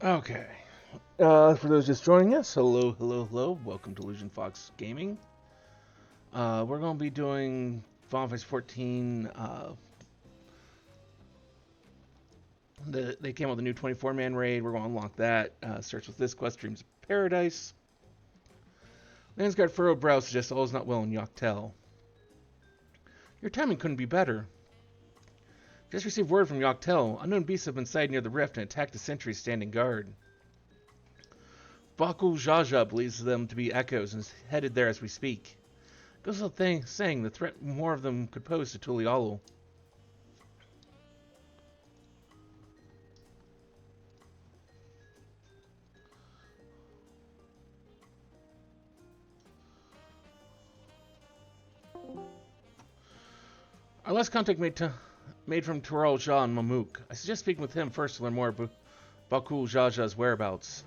Okay. For those just joining us, hello, hello, hello. Welcome to Illusion Fox Gaming. We're going to be doing Final Fantasy XIV. They came out with a new 24-man raid. We're going to unlock that. Starts with this quest, Dreams of Paradise. Landsguard Furrowed Brow suggests all is not well in Yoctel. Your timing couldn't be better. Just received word from Yoctel. Unknown beasts have been sighted near the rift and attacked the sentries standing guard. Baku Jaja believes them to be echoes and is headed there as we speak. Goes without saying the threat more of them could pose to Tulialu. Our last contact made from Tural Jah and Mamouk. I suggest speaking with him first to learn more about Baku Jaja's whereabouts.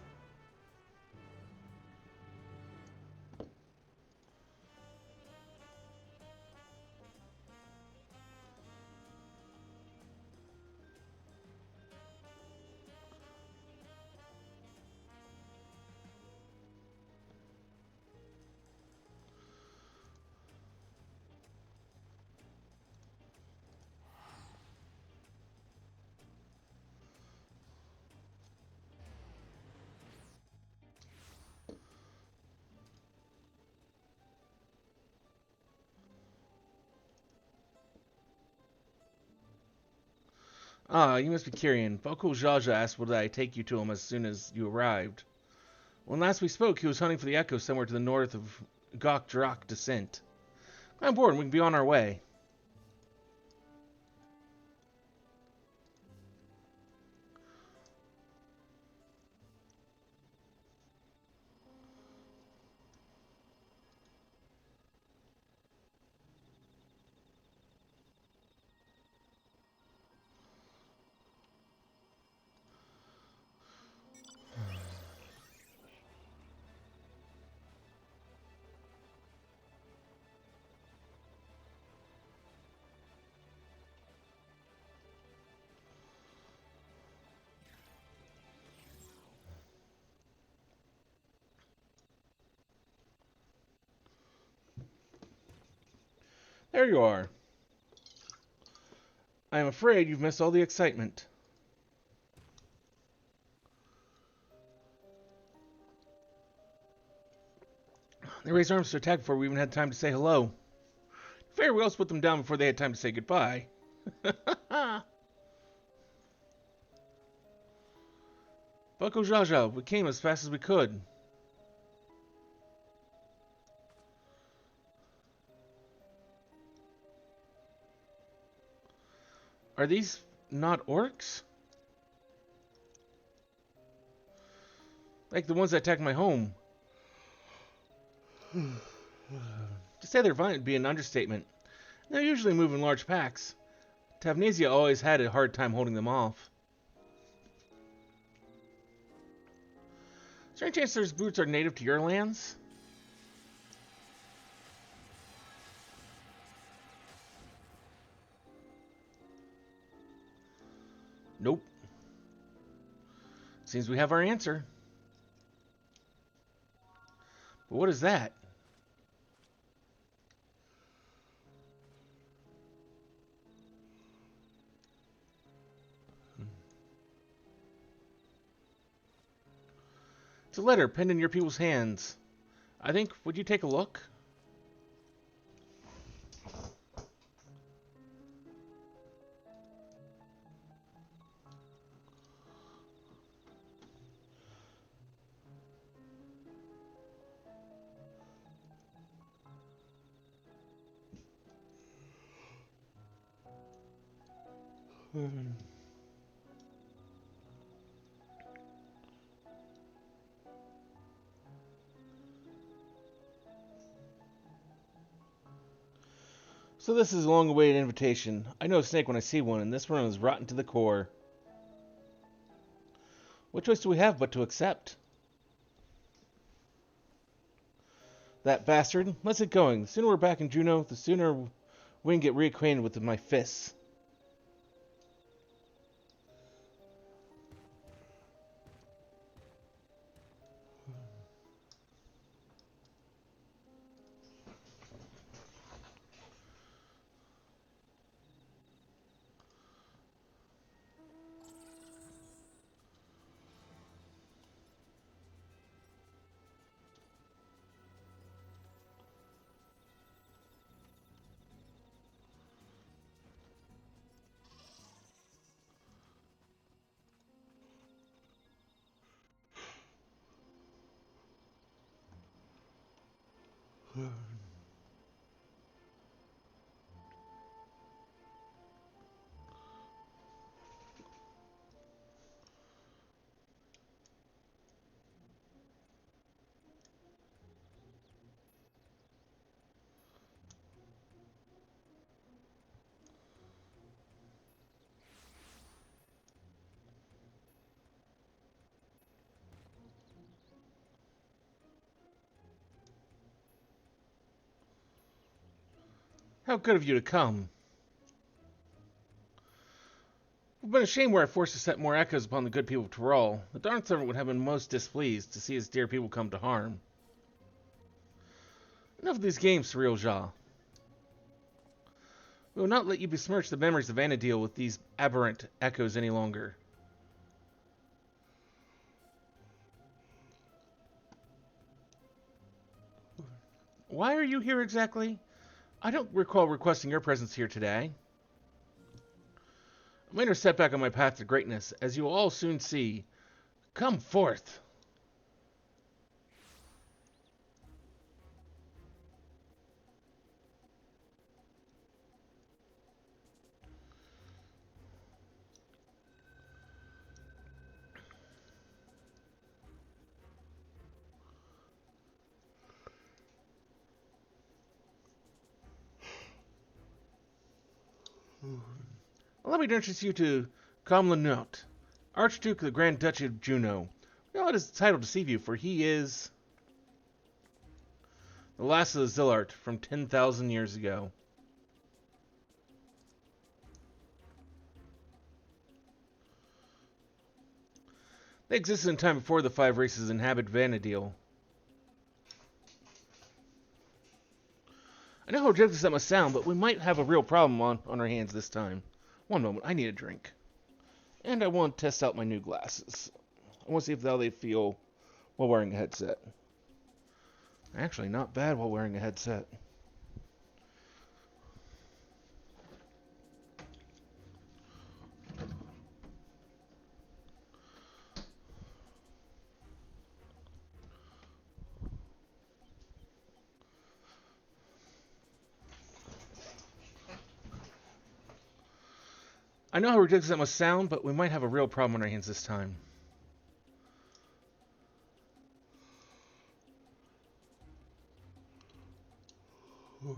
Ah, you must be Kyrian. Baku Jaja asked would I take you to him as soon as you arrived. When last we spoke, he was hunting for the echo somewhere to the north of Gok Drak Descent. Come on board and we can be on our way. There you are. I am afraid you've missed all the excitement. They raised arms to attack before we even had time to say hello. Fair, we also put them down before they had time to say goodbye. Bucko Jaja, we came as fast as we could. Are these not orcs? Like the ones that attacked my home. To say they're violent would be an understatement. They usually move in large packs. Tavnesia always had a hard time holding them off. Is there any chance those brutes are native to your lands? Nope. Seems we have our answer. But what is that? It's a letter pinned in your people's hands. I think, would you take a look? So this is a long-awaited invitation. I know a snake when I see one, and this one is rotten to the core. What choice do we have but to accept? That bastard. Let's get going. The sooner we're back in Jeuno, the sooner we can get reacquainted with my fists. How good of you to come. It would have been a shame were I forced to set more echoes upon the good people of Tyrol. The darn servant would have been most displeased to see his dear people come to harm. Enough of these games, Surreal Ja. We will not let you besmirch the memories of Vanadiel with these aberrant echoes any longer. Why are you here exactly? I don't recall requesting your presence here today. A minor setback on my path to greatness, as you will all soon see. Come forth. Allow me to introduce you to Comlanot, Archduke of the Grand Duchy of Jeuno. We don't let his title deceive you, for he is the last of the Zillart from 10,000 years ago. They existed in time before the five races inhabit Vanadiel. I know how ridiculous that must sound, but we might have a real problem on our hands this time. One moment, I need a drink. And I want to test out my new glasses. I want to see if how they feel while wearing a headset. Actually, not bad while wearing a headset. I know how ridiculous that must sound, but we might have a real problem on our hands this time. You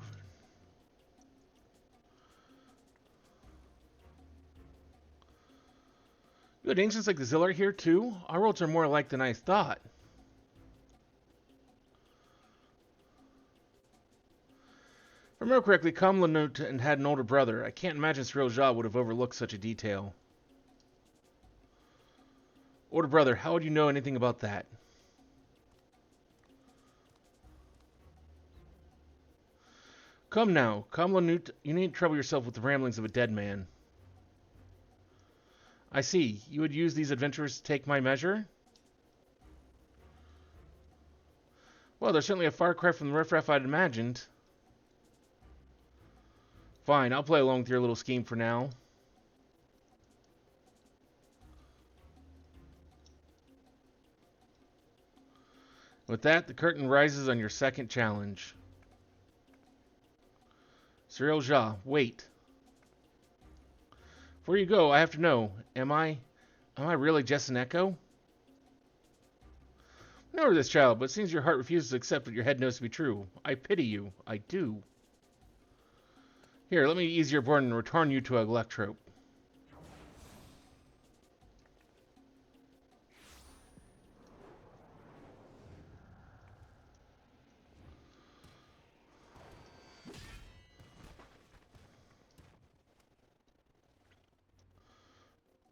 had ancients like the Zillart here too? Our worlds are more alike than I thought. If I remember correctly, Comlanut and had an older brother. I can't imagine Surreal Ja would have overlooked such a detail. Older brother, how would you know anything about that? Come now, Comlanut, you needn't trouble yourself with the ramblings of a dead man. I see. You would use these adventurers to take my measure? Well, they're certainly a far cry from the riffraff I'd imagined. Fine, I'll play along with your little scheme for now. With that, the curtain rises on your second challenge. Surreal Ja, wait. Before you go, I have to know, am I really just an echo? I know this child, but it seems your heart refuses to accept what your head knows to be true. I pity you. I do. Here, let me ease your burden and return you to a electrope.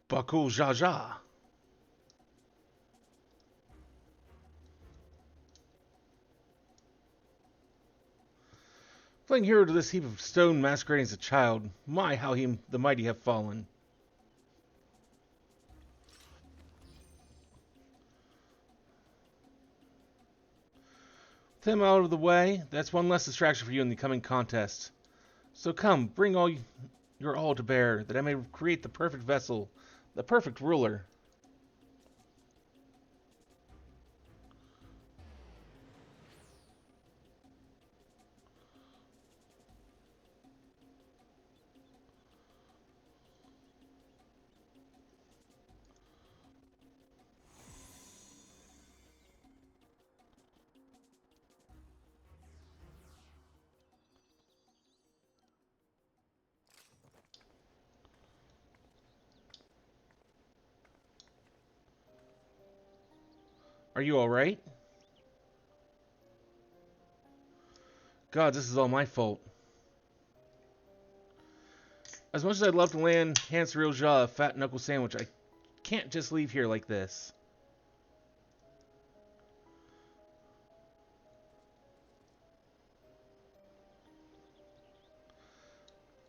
Bakul Jaja. Playing hero to this heap of stone masquerading as a child. My, how the mighty have fallen. With him out of the way, that's one less distraction for you in the coming contest. So come, bring all your all to bear, that I may create the perfect vessel, the perfect ruler. Are you alright? God, this is all my fault. As much as I'd love to land Hans Real Jaw a fat knuckle sandwich, I can't just leave here like this.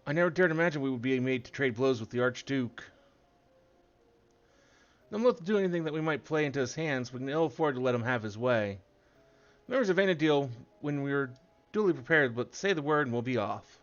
I never dared imagine we would be made to trade blows with the Archduke. I'm loath to do anything that we might play into his hands, but can ill afford to let him have his way. Members of Vanadiel when we were duly prepared, but say the word and we'll be off.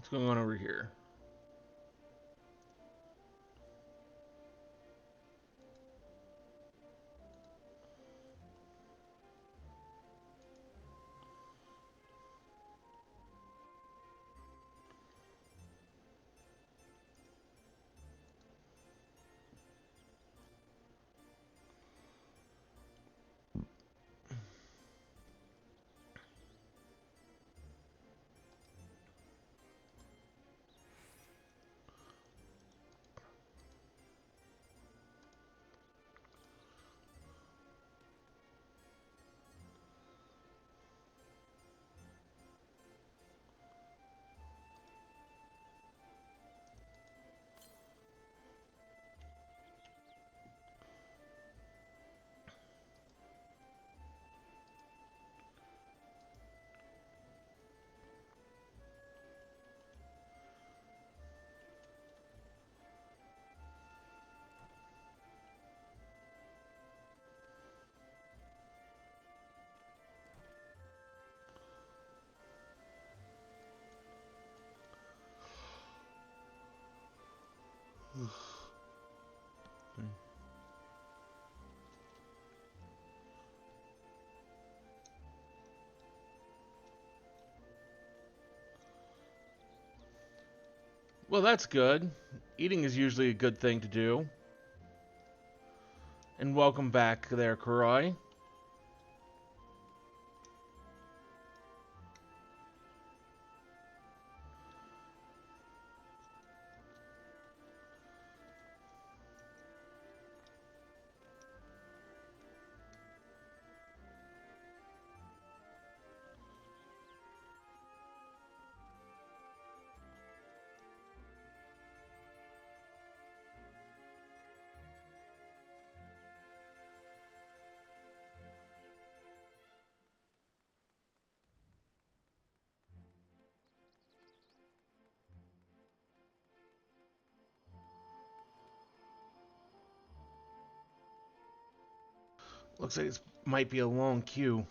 What's going on over here? Well, that's good. Eating is usually a good thing to do. And welcome back there, Karai. Looks like this might be a long queue.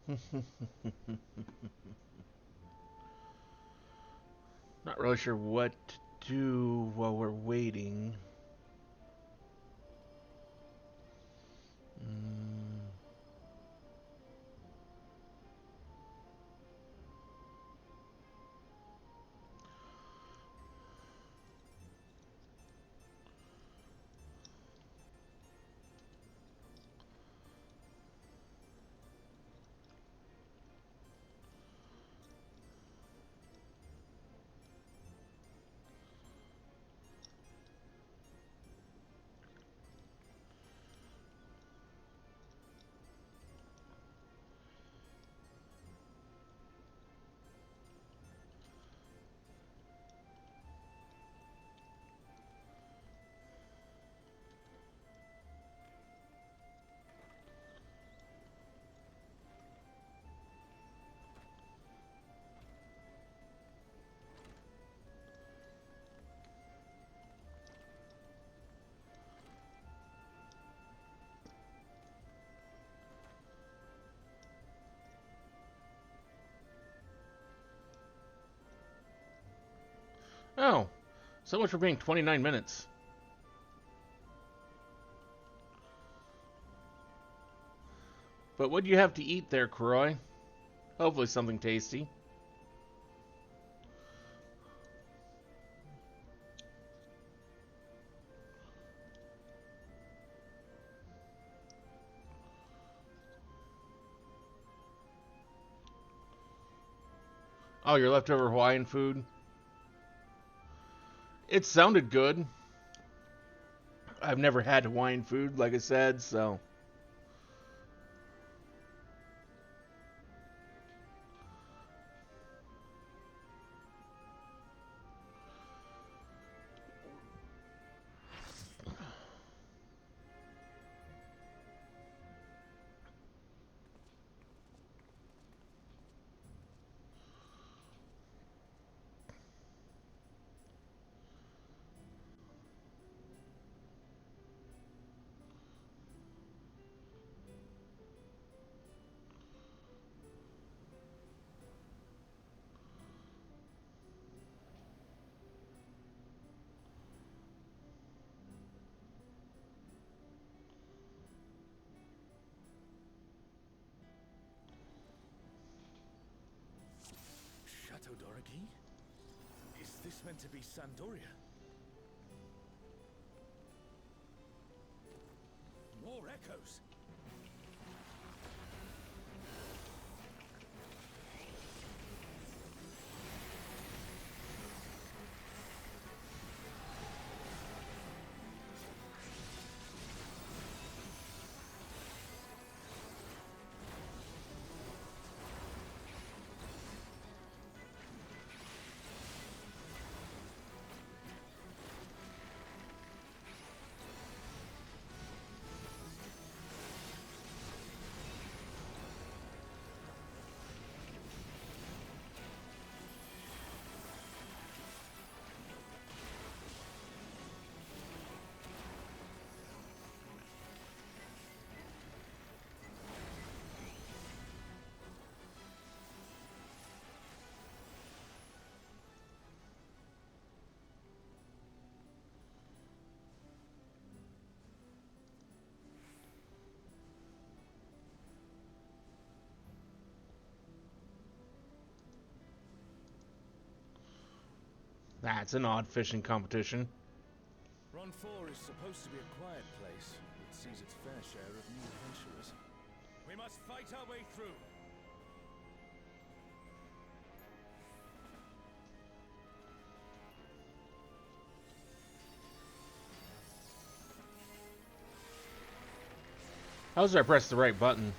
Not really sure what to do while we're waiting. Mm. Oh, so much for being 29 minutes. But what do you have to eat there, Croy? Hopefully something tasty. Oh, your leftover Hawaiian food? It sounded good. I've never had Hawaiian food, like I said, so... Is this meant to be Sandoria? More echoes. That's an odd fishing competition. Ron 4 is supposed to be a quiet place. It sees its fair share of new adventurers. We must fight our way through. How does I press the right button?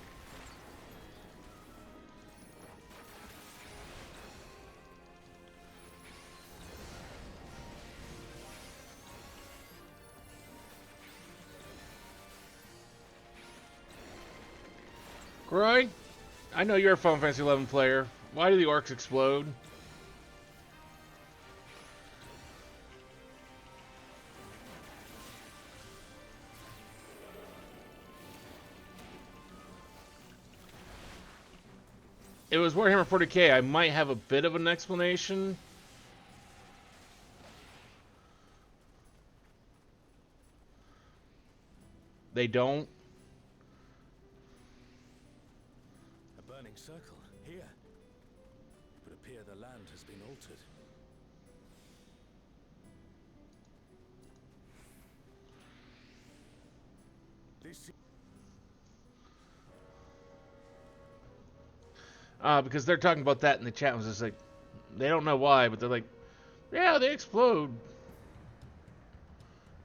Roy, I know you're a Final Fantasy XI player. Why do the orcs explode? it was Warhammer 40k, I might have a bit of an explanation. They don't. A burning circle here. It would appear the land has been altered. This Because they're talking about that in the chat. It was just like, they don't know why, but they're like, yeah, they explode.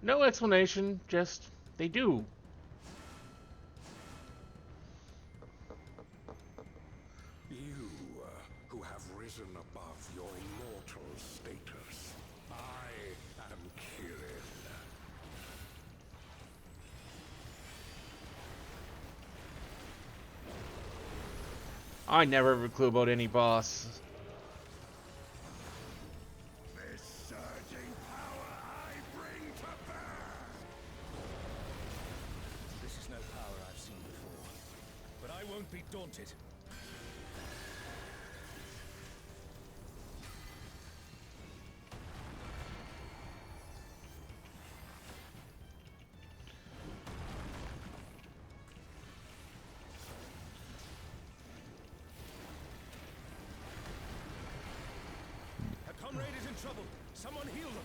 No explanation, just they do. You, who have risen above your mortal status. I am Kirin. I never have a clue about any boss. This surging power I bring to bear. This is no power I've seen before, but I won't be daunted. A comrade is in trouble. Someone heal them.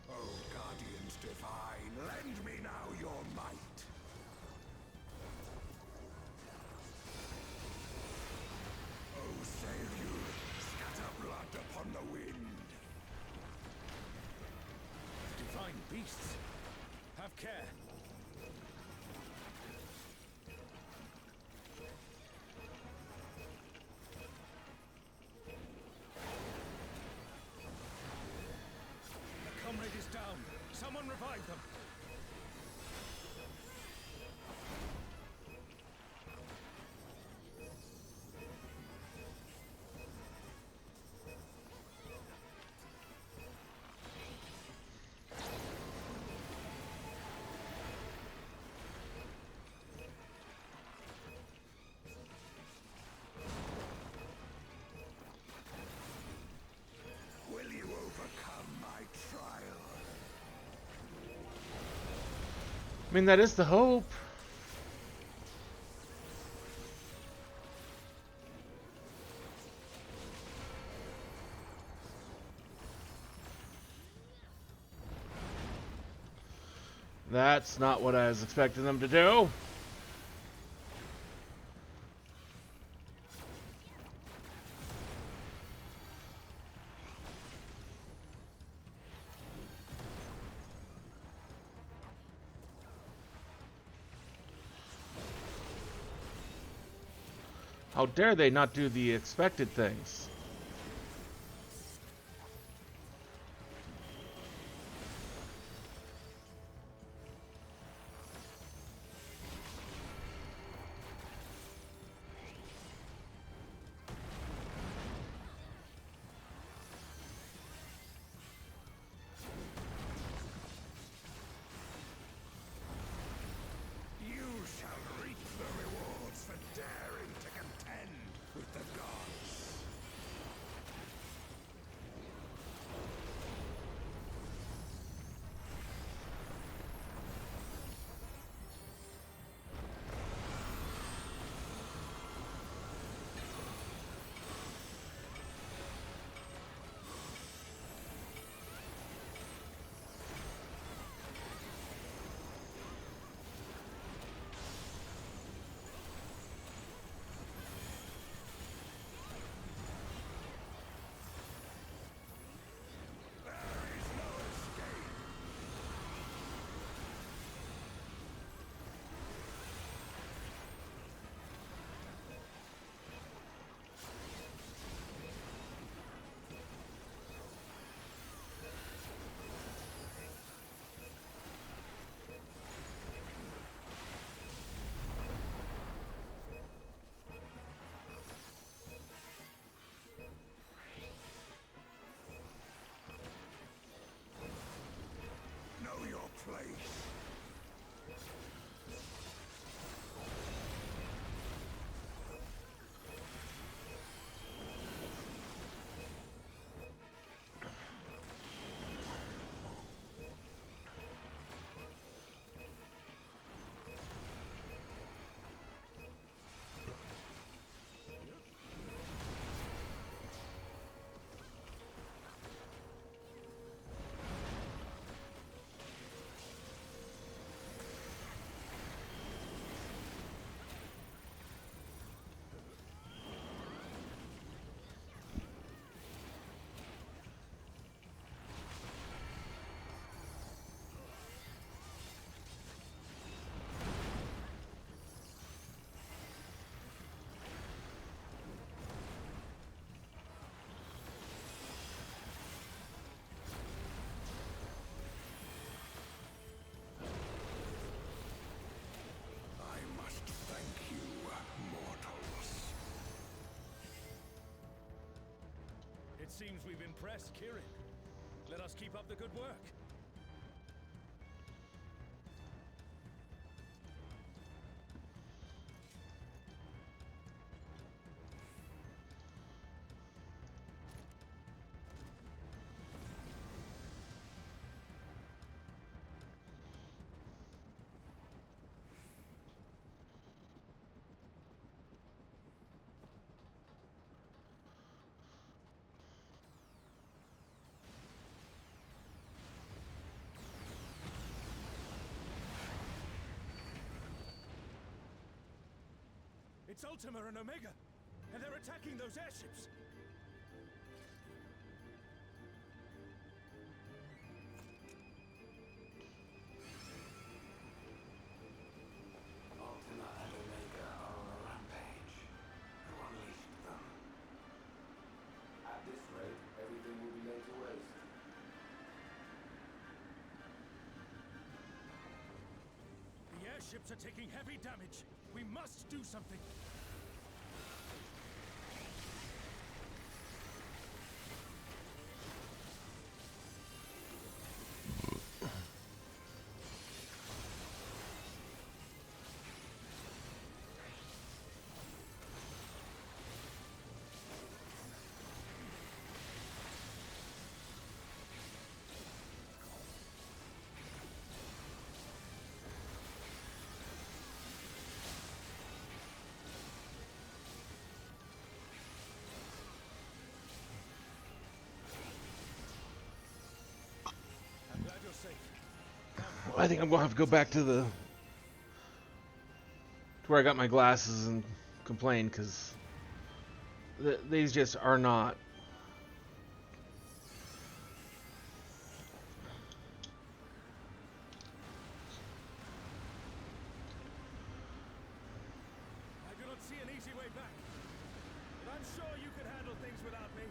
O guardians divine, lend me now your might. O Savior, scatter blood upon the wind. Divine beasts. Have care. A comrade is down. Someone revive them. Will you overcome my trial? I mean, that is the hope. That's not what I was expecting them to do. How dare they not do the expected things? You shall reap the rewards for daring to contend with the gods. seems we've impressed Kirin. Let us keep up the good work. It's Ultima and Omega, and they're attacking those airships. Ultima and Omega are on a rampage. Who unleashed them? At this rate, everything will be laid to waste. The airships are taking heavy damage. We must do something. I think I'm gonna have to go back to where I got my glasses and complain, because these just are not. I do not see an easy way back, but I'm sure you could handle things without me.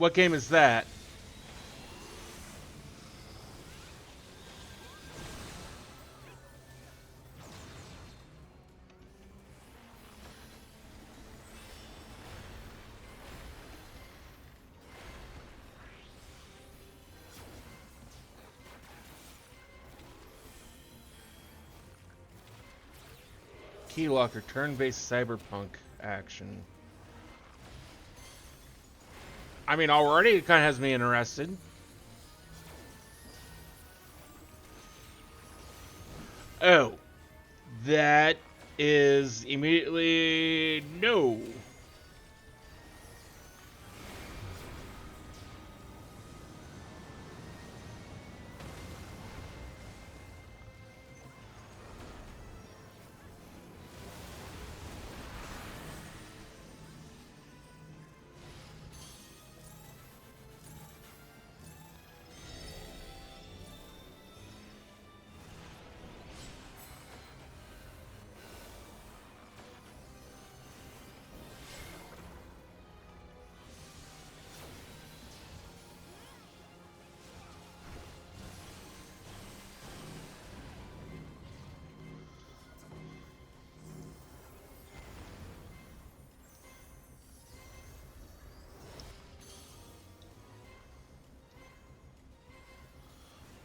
What game is that? Keylocker, turn-based cyberpunk action. I mean, already it kind of has me interested. Oh, that is immediately no.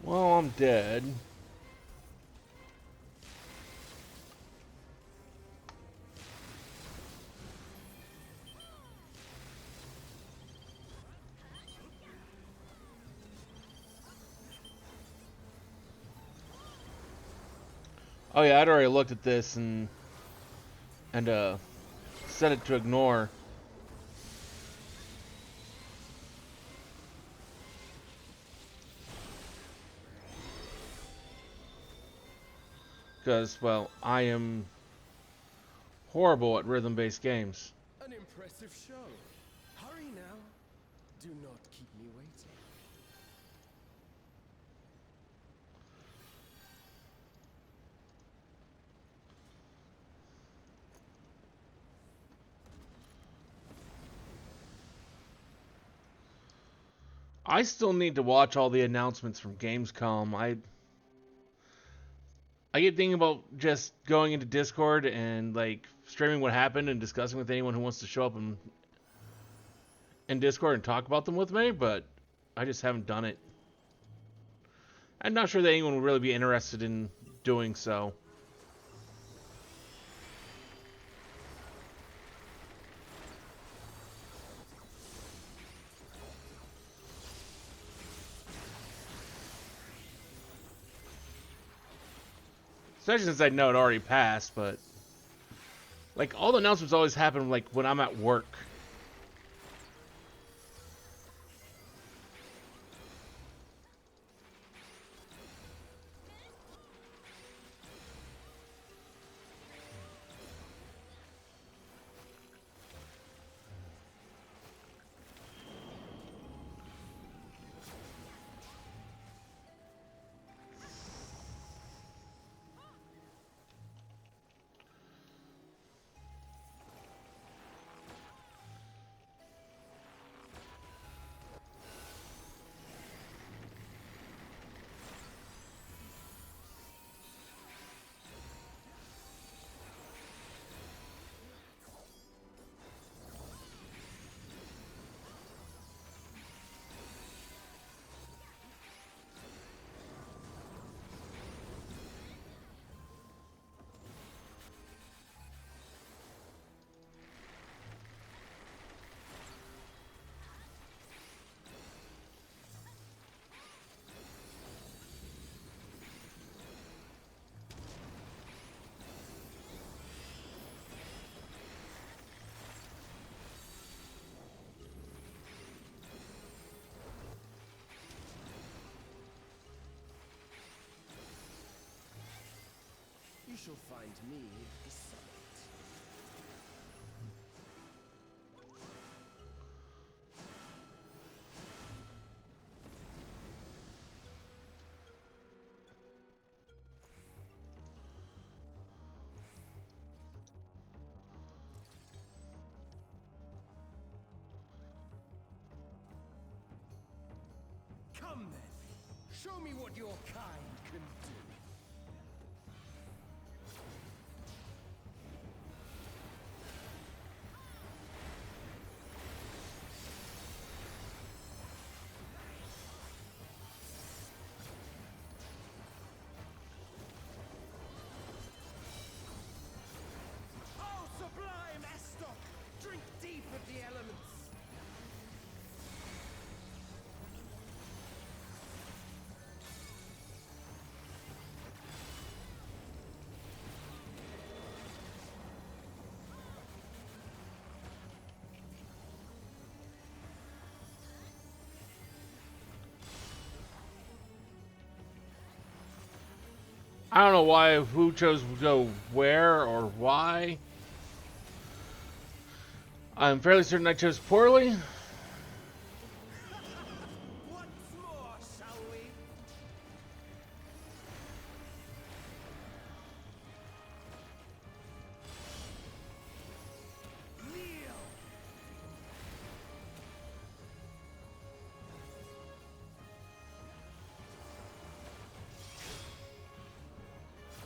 Well, I'm dead. Oh yeah, I'd already looked at this and set it to ignore. Because, well, I am horrible at rhythm-based games. An impressive show. Hurry now. Do not keep me waiting. I still need to watch all the announcements from Gamescom. I get thinking about just going into Discord and like streaming what happened and discussing with anyone who wants to show up in Discord and talk about them with me, but I just haven't done it. I'm not sure that anyone would really be interested in doing so. Especially since I know it already passed, but like all the announcements always happen like when I'm at work. You shall find me at the summit. Come then, show me what your kind can do. Oh, sublime Estok! Drink deep of the elements. I don't know why, who chose to go where or why. I'm fairly certain I chose poorly. Once more, shall we? Kneel!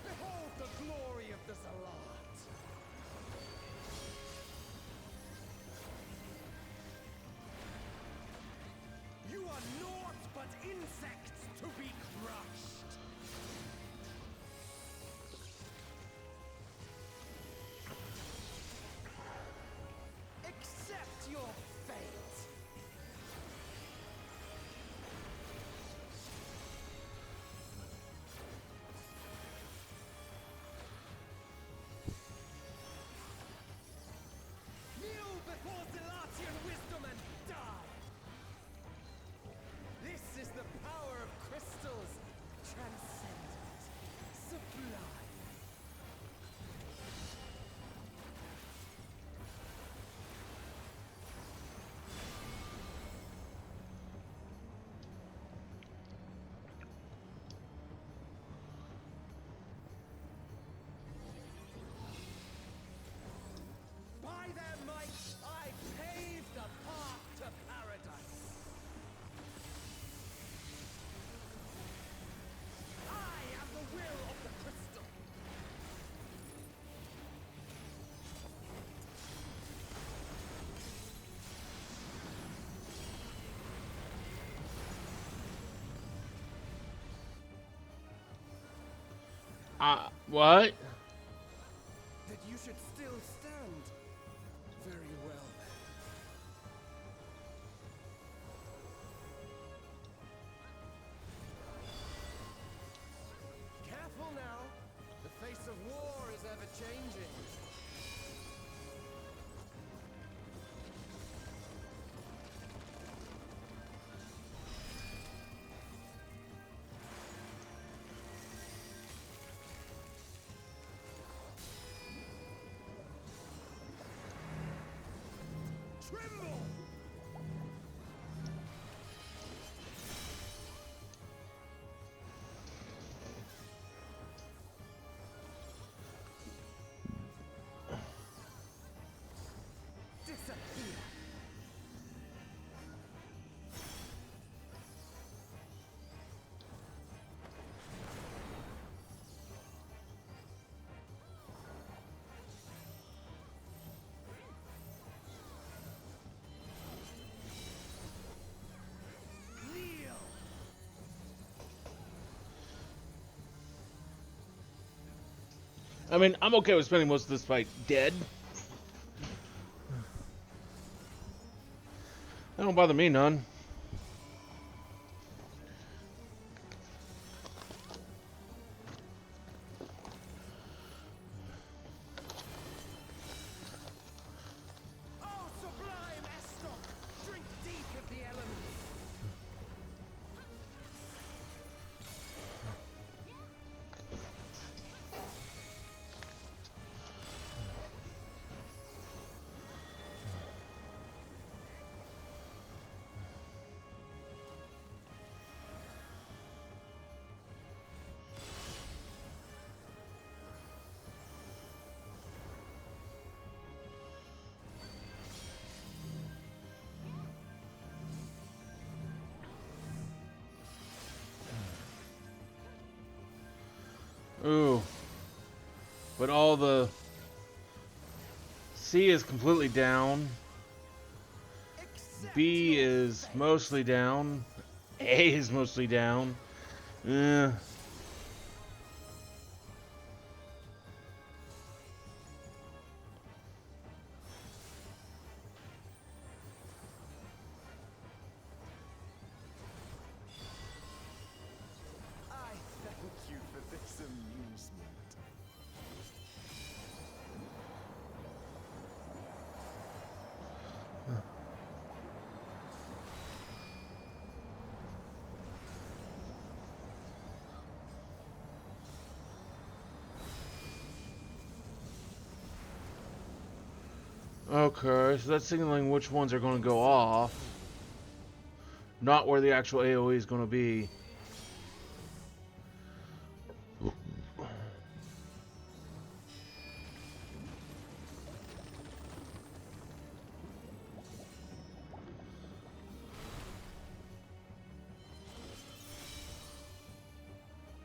Behold the glory of the Zalat! You are naught but insects to be crushed! Accept your fate! Kneel before Zalatian wisdom and die! This is the power of crystals, transcendent, sublime. By their might, I pave the path to paradise. I am the will of the crystal. What? That you should still stand. Very well then. Careful now. The face of war is ever changing. Tremble! Disappear! Kneel! I mean, I'm okay with spending most of this fight dead. That don't bother me none. Oh, sublime Estok! Drink deep of the elements. Ooh. But all the C is completely down. B is mostly down. A is mostly down. Eh. I thank you for this amusement. Okay, so that's signaling which ones are going to go off. Not where the actual AoE is going to be.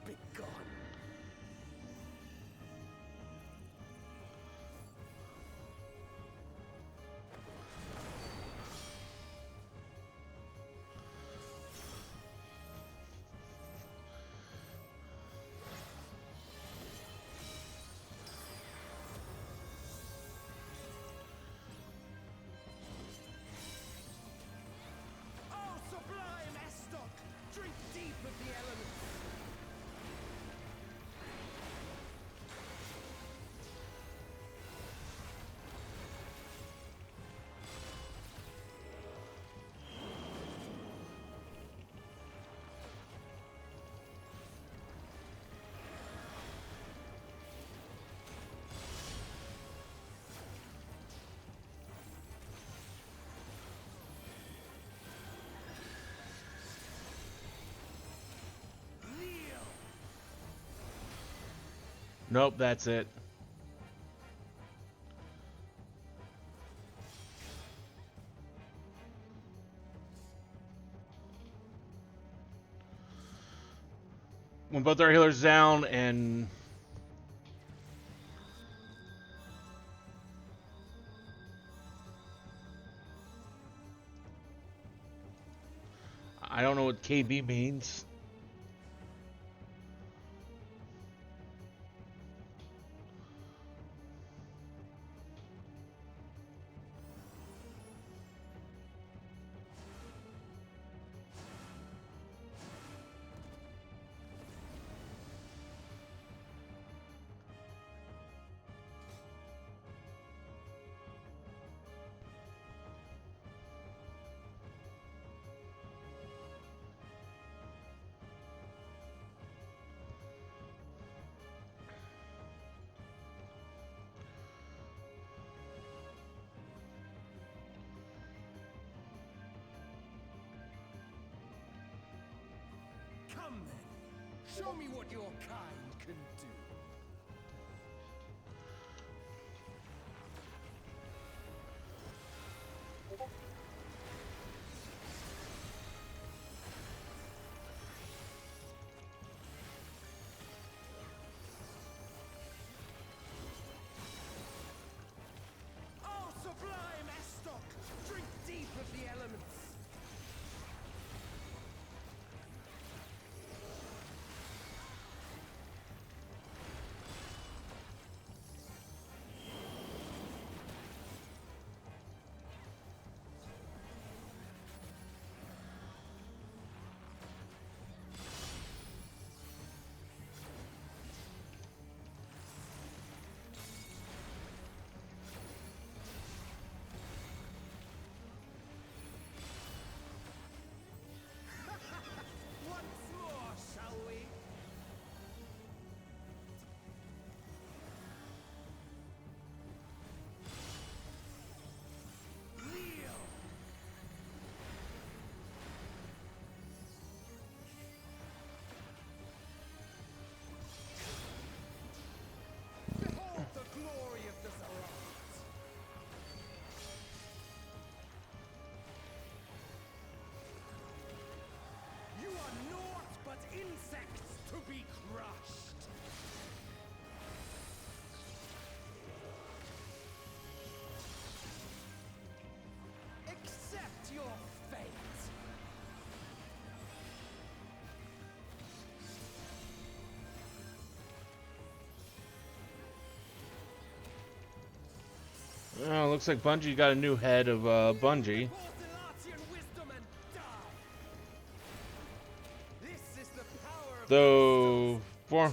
Be gone. Oh, sublime Estoc! Drink deep of the elements. Nope, that's it. When both our healers down and I don't know what KB means. Come then. Show me what your kind can do. Oh, sublime Estoc! Drink deep of the elements. looks like Bungie got a new head of Bungie. Though, for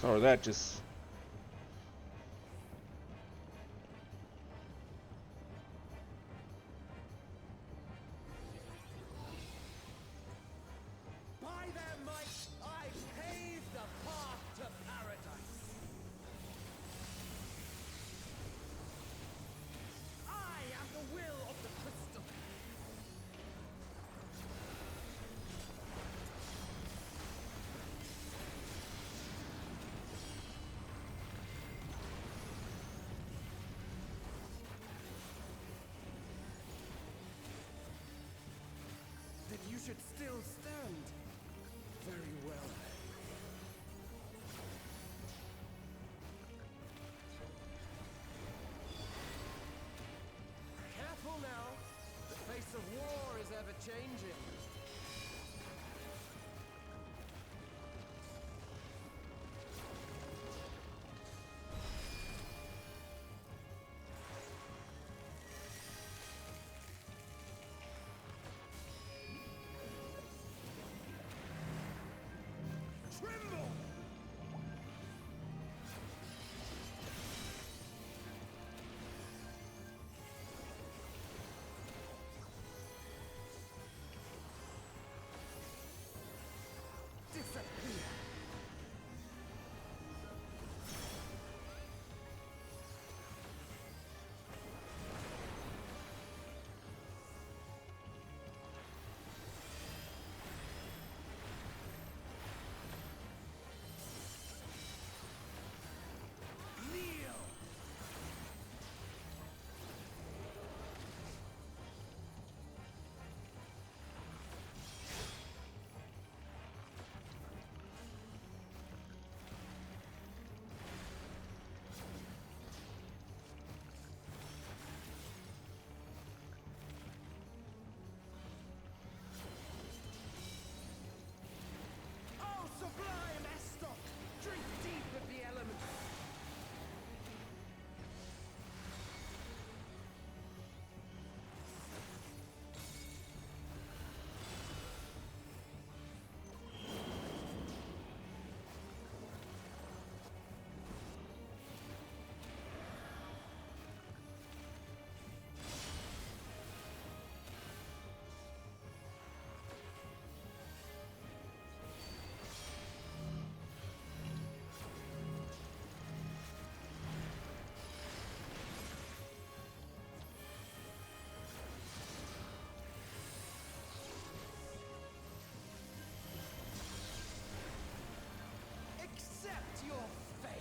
so that just By their might, I pave the path to paradise. I am the will of the crystal. That you should still stand. Very well. Careful now. The face of war is ever changing. Tremble! Disappear! Kneel! Oh, sublime Estok! Drink deep of the elements! Accept your fate!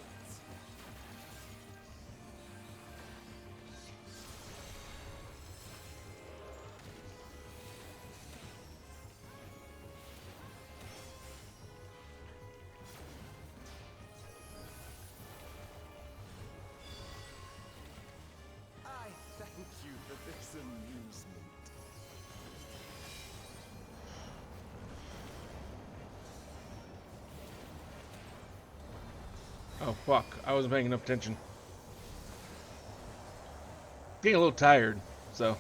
I thank you for this amusement. oh fuck, I wasn't paying enough attention. Getting a little tired, so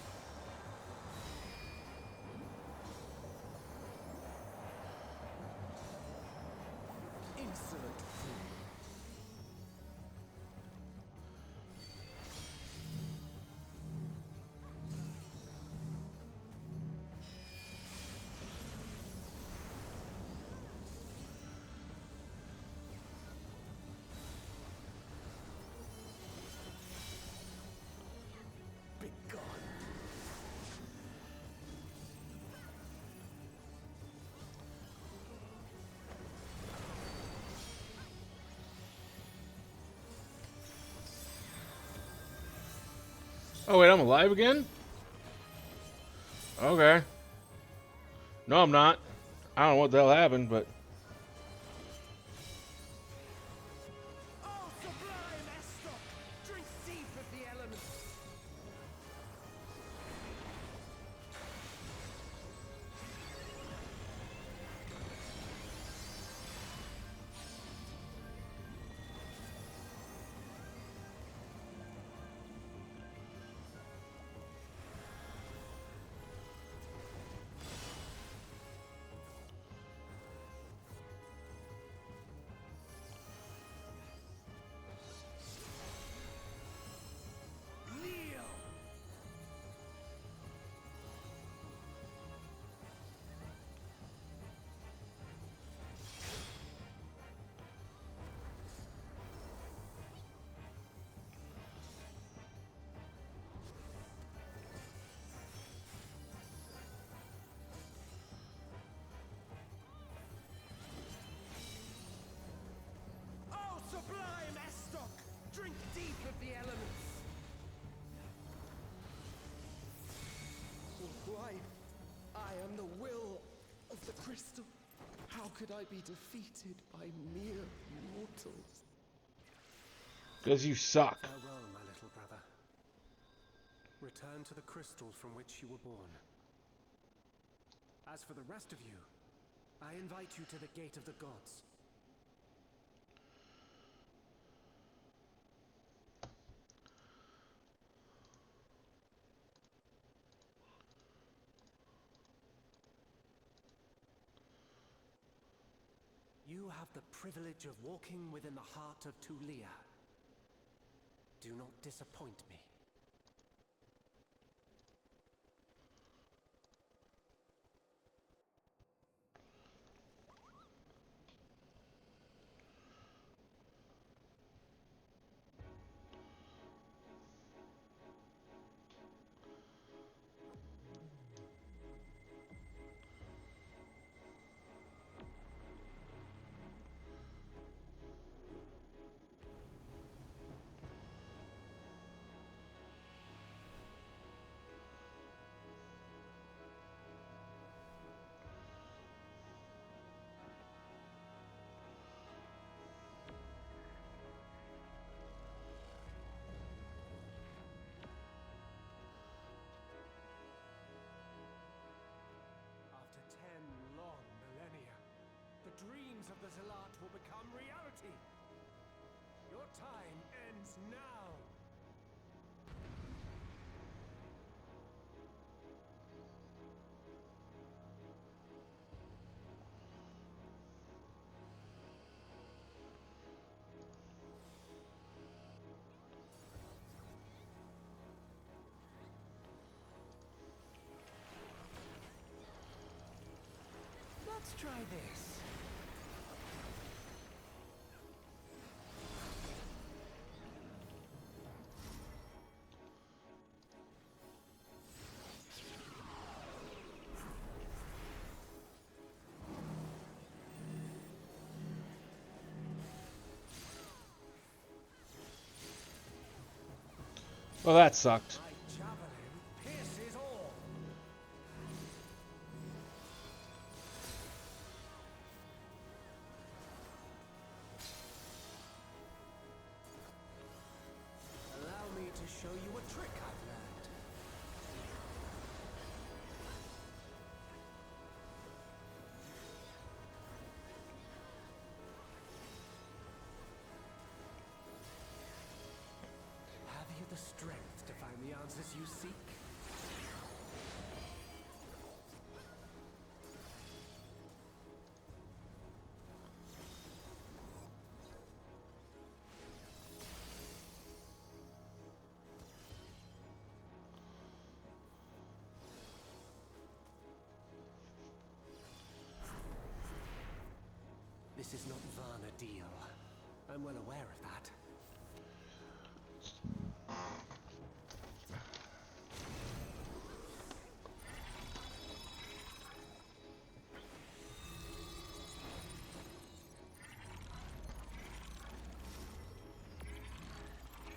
Insolent fool. Begone. oh wait, I'm alive again? Okay. No, I'm not. I don't know what the hell happened, but Oh, sublime Estok! Drink deep of the elements! crystal. How could I be defeated by mere mortals? Because you suck. Farewell, my little brother. Return to the crystal from which you were born. As for the rest of you, I invite you to the Gate of the Gods. You have the privilege of walking within the heart of Tulia. Do not disappoint me. Dreams of the Zealot will become reality. Your time ends now. Let's try this. Well, that sucked. My javelin pierces all. Allow me to show you a trick I've learned. Have you the strength to find the answers you seek? This is not Vanadiel. I'm well aware of that.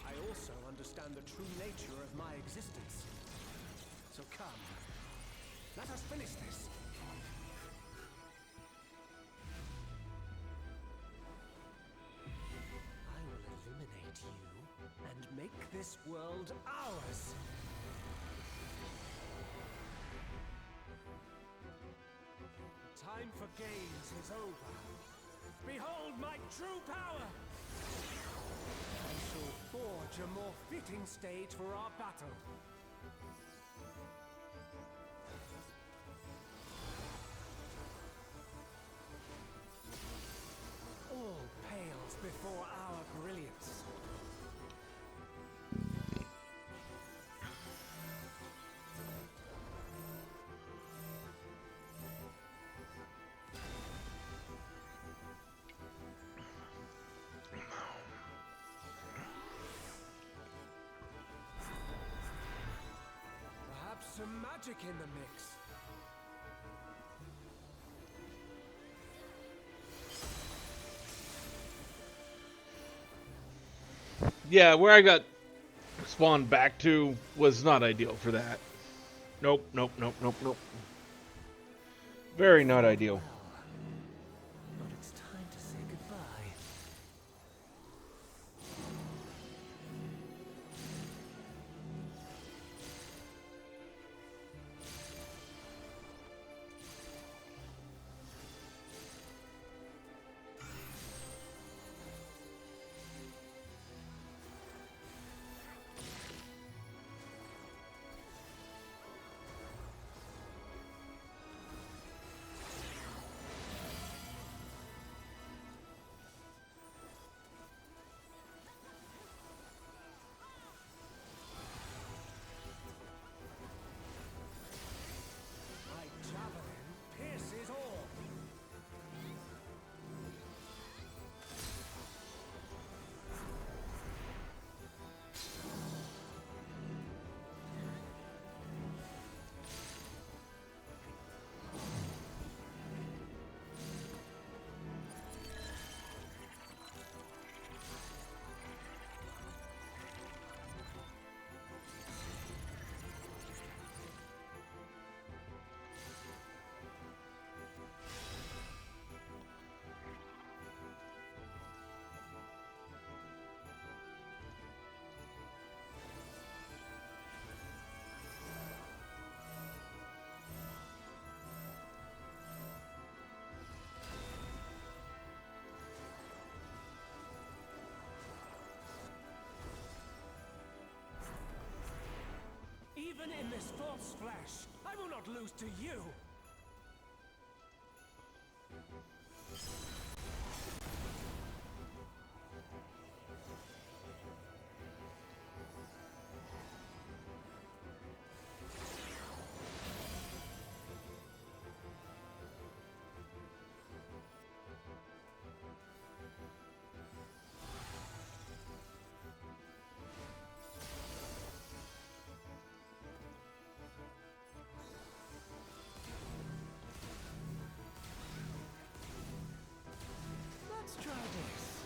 I also understand the true nature of my existence. So come, let us finish this. I will eliminate you and make this world ours. Time for games is over. Behold my true power! I shall forge a more fitting stage for our battle. All pales before our brilliance. Perhaps some magic in the mix. Yeah, where I got spawned back to was not ideal for that. Nope, nope, nope, nope, nope. Very not ideal. But it's time to say goodbye. My javelin pierces all. Even in this false flesh, I will not lose to you! Let's try this.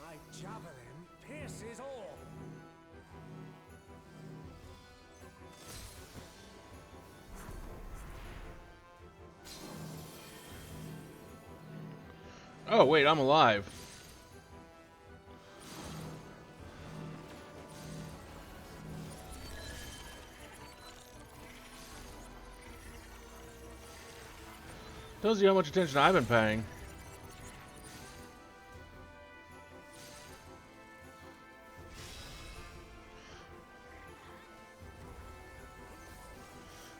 My javelin pierces all. Oh, wait, I'm alive. Tells you how much attention I've been paying.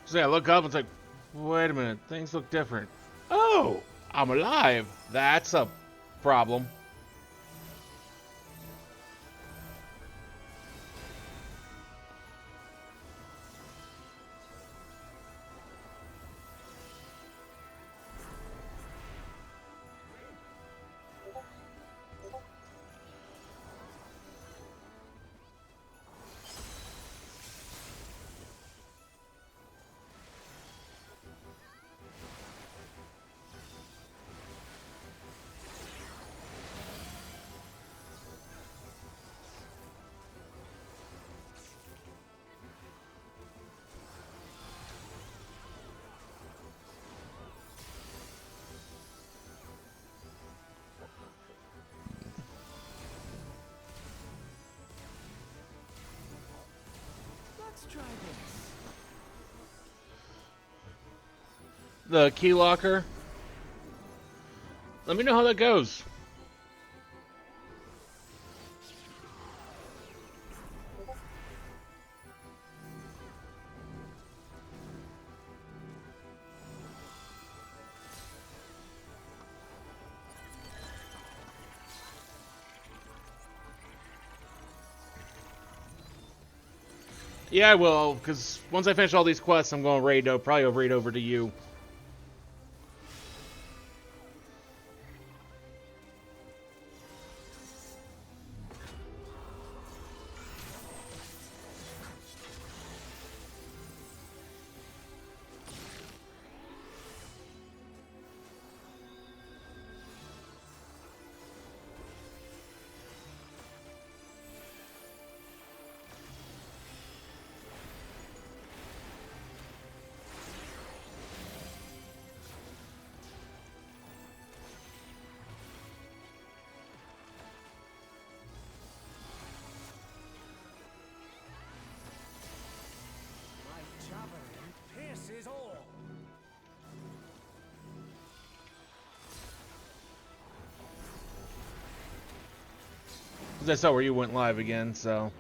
So yeah, I look up and it's like, wait a minute, things look different. Oh, I'm alive. That's a problem. Let's try this. The key locker. Let me know how that goes. Yeah, I will, because once I finish all these quests, I'm going to raid, probably raid over to you. My javelin pierces all. Because I saw where you went live again, so...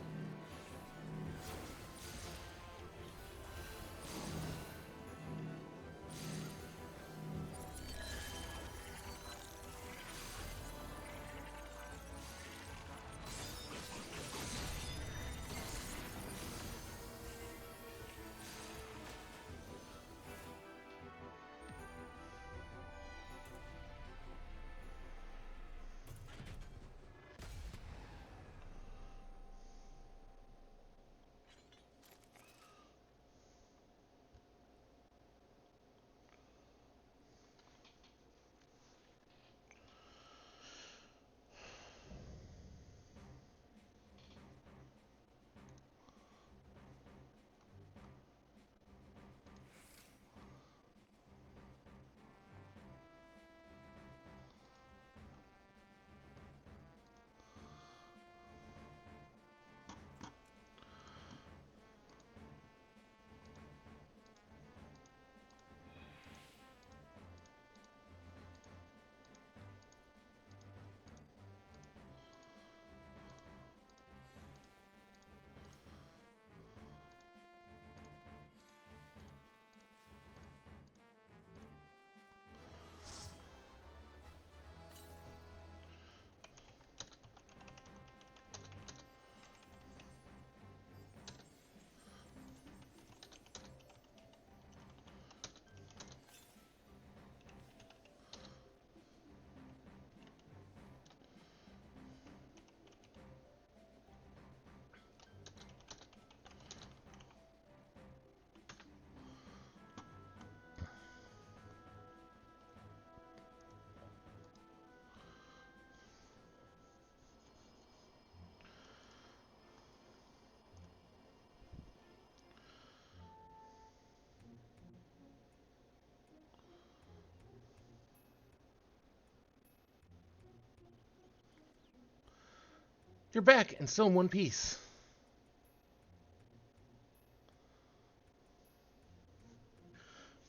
You're back, and still in one piece.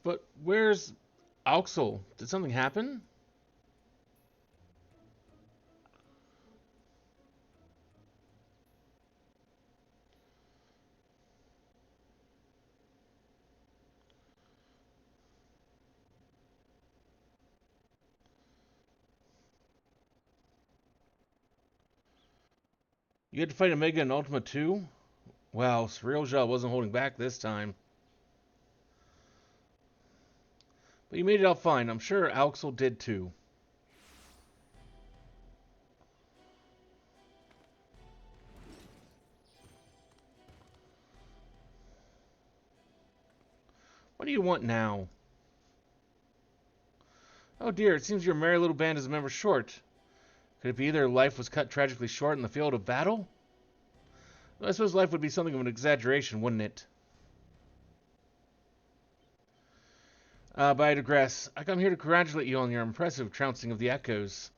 But where's Auxel? Did something happen? You had to fight Omega and Ultima too? Wow, Surreal wasn't holding back this time. But you made it out fine. I'm sure Auxel did too. What do you want now? Oh dear, it seems your merry little band is a member short. Could it be their life was cut tragically short in the field of battle? Well, I suppose life would be something of an exaggeration, wouldn't it? But I digress. I come here to congratulate you on your impressive trouncing of the Echoes.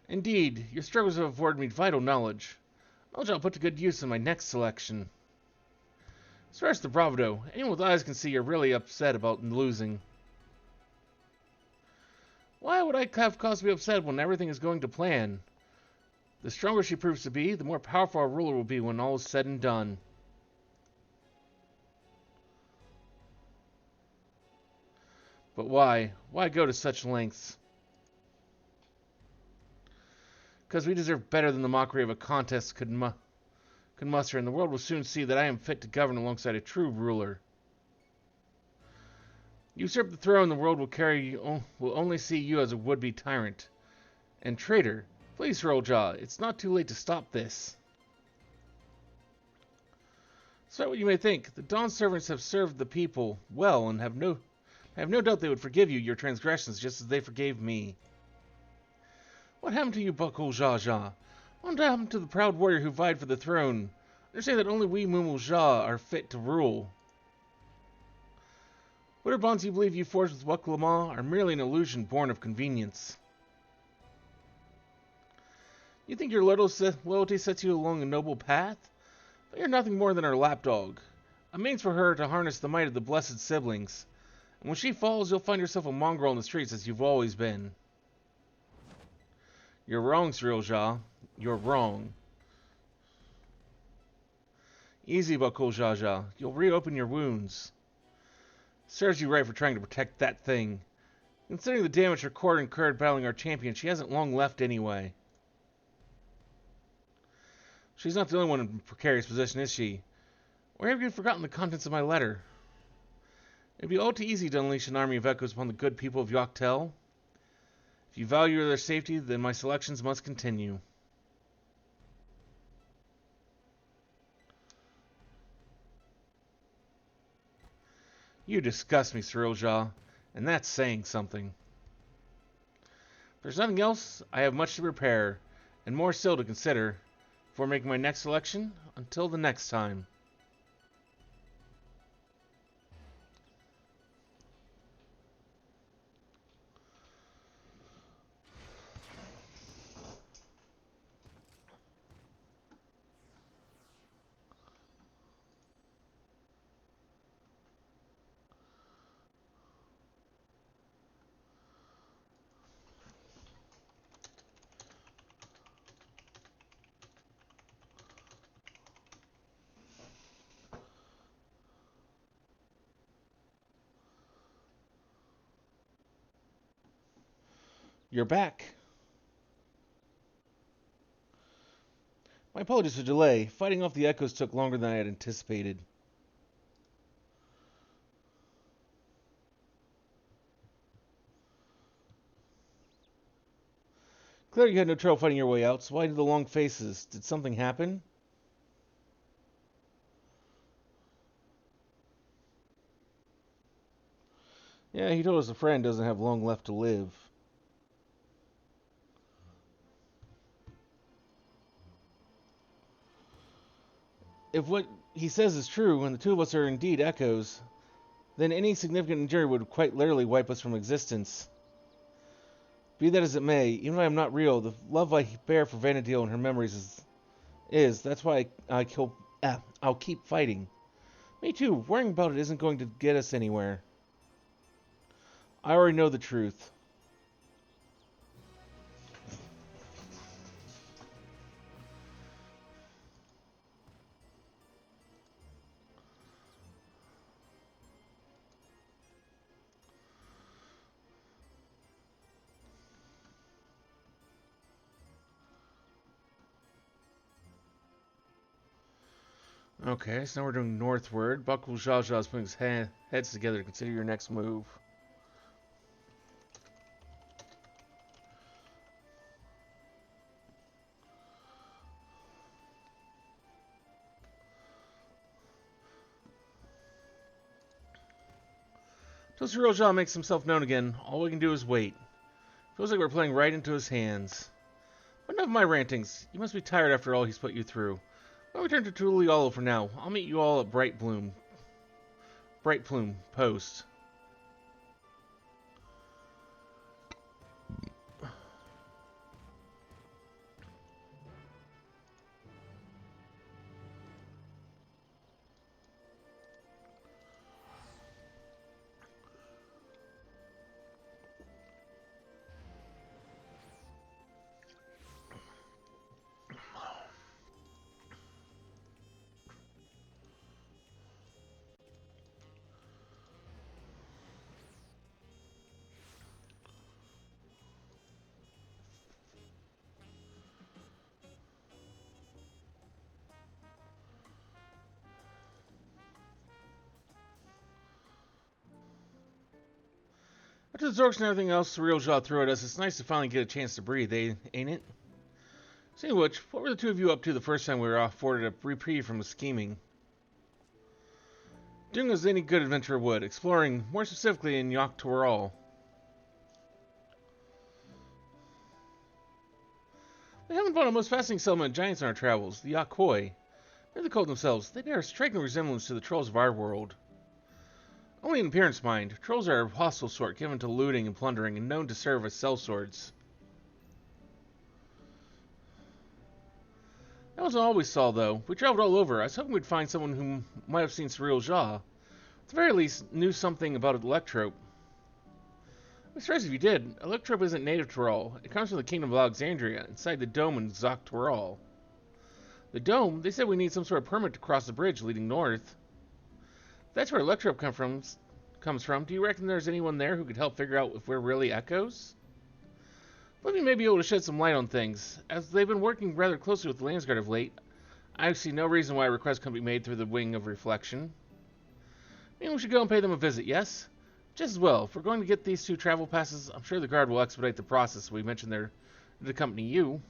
Indeed, your struggles have afforded me vital knowledge. Knowledge I'll put to good use in my next selection. As far as the bravado, anyone with eyes can see you're really upset about losing. Why would I have cause to be upset when everything is going to plan? The stronger she proves to be, the more powerful our ruler will be when all is said and done. But why? Why go to such lengths? Because we deserve better than the mockery of a contest could muster, and the world will soon see that I am fit to govern alongside a true ruler. Usurp the throne, the world will only see you as a would-be tyrant. And traitor, please, Rolljaw, it's not too late to stop this. Despite what you may think, the Dawn servants have served the people well and have no doubt they would forgive you your transgressions just as they forgave me. What happened to you, Buckle Jaja? What happened to the proud warrior who vied for the throne? They say that only we Mumulja are fit to rule. Whatever bonds you believe you forged with Waklama are merely an illusion born of convenience. You think your loyalty sets you along a noble path? But you're nothing more than our lapdog. A means for her to harness the might of the blessed siblings. And when she falls, you'll find yourself a mongrel in the streets as you've always been. You're wrong, Srilja. You're wrong. Easy, Bakul Jaja. You'll reopen your wounds. Serves you right for trying to protect that thing. Considering the damage her court incurred battling our champion, she hasn't long left anyway. She's not the only one in a precarious position, is she? Or have you forgotten the contents of my letter? It'd be all too easy to unleash an army of echoes upon the good people of Yoctel. If you value their safety, then my selections must continue. You disgust me, Srilja, and that's saying something. If there's nothing else, I have much to prepare, and more still to consider, before making my next selection. Until the next time. You're back. My apologies for delay. Fighting off the echoes took longer than I had anticipated. Clearly you had no trouble fighting your way out, so why did the long faces? Did something happen? Yeah, he told us a friend doesn't have long left to live. If what he says is true, and the two of us are indeed echoes, then any significant injury would quite literally wipe us from existence. Be that as it may, even if I am not real, the love I bear for Vanadiel and her memories that's why I'll keep fighting. Me too, worrying about it isn't going to get us anywhere. I already know the truth. Okay, so now we're doing Northward. Buckle Jaja is putting his heads together to consider your next move. Till Srilja makes himself known again, all we can do is wait. Feels like we're playing right into his hands. But enough of my rantings. You must be tired after all he's put you through. I'll return to Tuliolo for now. I'll meet you all at Bright Plume Post. After the Zorks and everything else the real Jaw threw at us, it's nice to finally get a chance to breathe, ain't it? Saying which, what were the two of you up to the first time we were afforded a reprieve from the scheming? Doing as any good adventurer would, exploring, more specifically in Yogg-Toroil. We haven't found a most fascinating settlement of giants in our travels, the Yokoi. They're the called themselves. They bear a striking resemblance to the trolls of our world. Only in appearance, mind. Trolls are a hostile sort, given to looting and plundering, and known to serve as sellswords. That wasn't all we saw, though. We traveled all over. I was hoping we'd find someone who might have seen Surreal Jaw. At the very least, knew something about Electrope. I'm surprised if you did. Electrope isn't native to Toroil. It comes from the Kingdom of Alexandria, inside the Dome in Yogg-Toroil. The Dome? They said we need some sort of permit to cross the bridge leading north. If that's where Electrope comes from, do you reckon there's anyone there who could help figure out if we're really Echoes? Oblivion may be able to shed some light on things. As they've been working rather closely with the Landsguard of late, I see no reason why a request couldn't be made through the Wing of Reflection. Maybe we should go and pay them a visit, yes? Just as well. If we're going to get these two travel passes, I'm sure the guard will expedite the process. We mentioned they're to accompany you.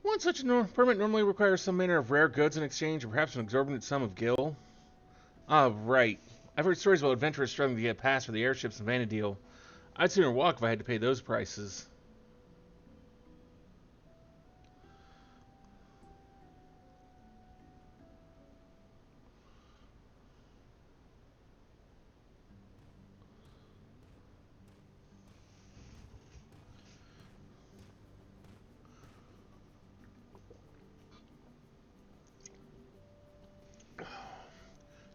One such a permit normally requires some manner of rare goods in exchange, or perhaps an exorbitant sum of gil. Ah, right. I've heard stories about adventurers struggling to get past for the airships in Vanadiel. I'd sooner walk if I had to pay those prices.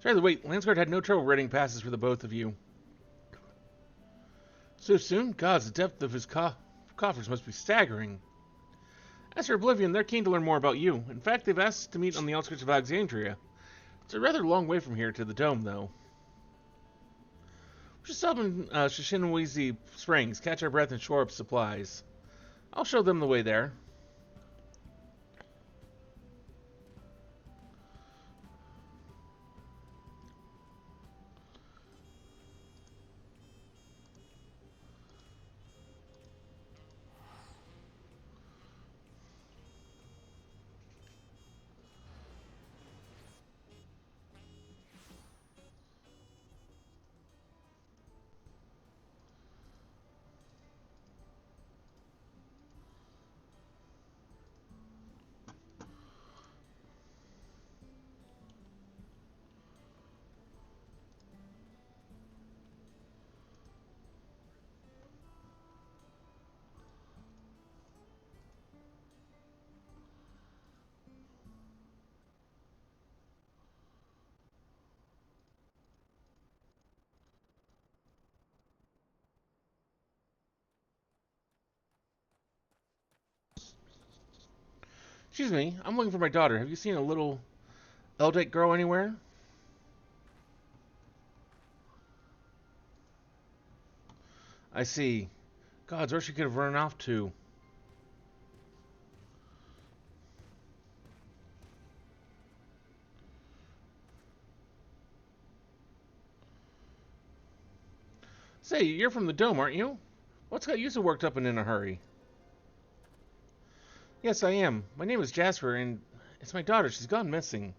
Sorry to wait. Landsguard had no trouble renting passes for the both of you. So soon? Gods, the depth of his coffers must be staggering. As for Oblivion, they're keen to learn more about you. In fact, they've asked us to meet on the outskirts of Alexandria. It's a rather long way from here to the Dome, though. We should stop in Shishinwizi Springs, catch our breath, and shore up supplies. I'll show them the way there. Excuse me, I'm looking for my daughter. Have you seen a little Eldate girl anywhere? I see. Gods, where she could have run off to. Say, you're from the Dome, aren't you? What's got you so worked up and in a hurry? Yes, I am. My name is Jasper, and it's my daughter. She's gone missing.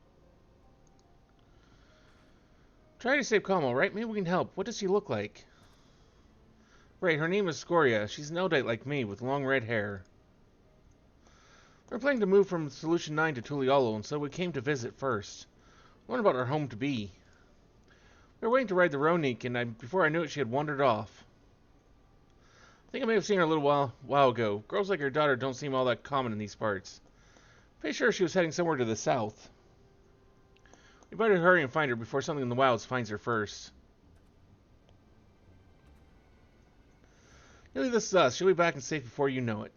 Try to stay calm, alright? Maybe we can help. What does she look like? Right, her name is Scoria. She's an Eldite like me, with long red hair. We're planning to move from Solution 9 to Tuliolo, and so we came to visit first. Learn about our home to be. We were waiting to ride the Ronique, and before I knew it, she had wandered off. I think I may have seen her a little while ago. Girls like her daughter don't seem all that common in these parts. Pretty sure she was heading somewhere to the south. We better hurry and find her before something in the wilds finds her first. You leave this to us. She'll be back and safe before you know it.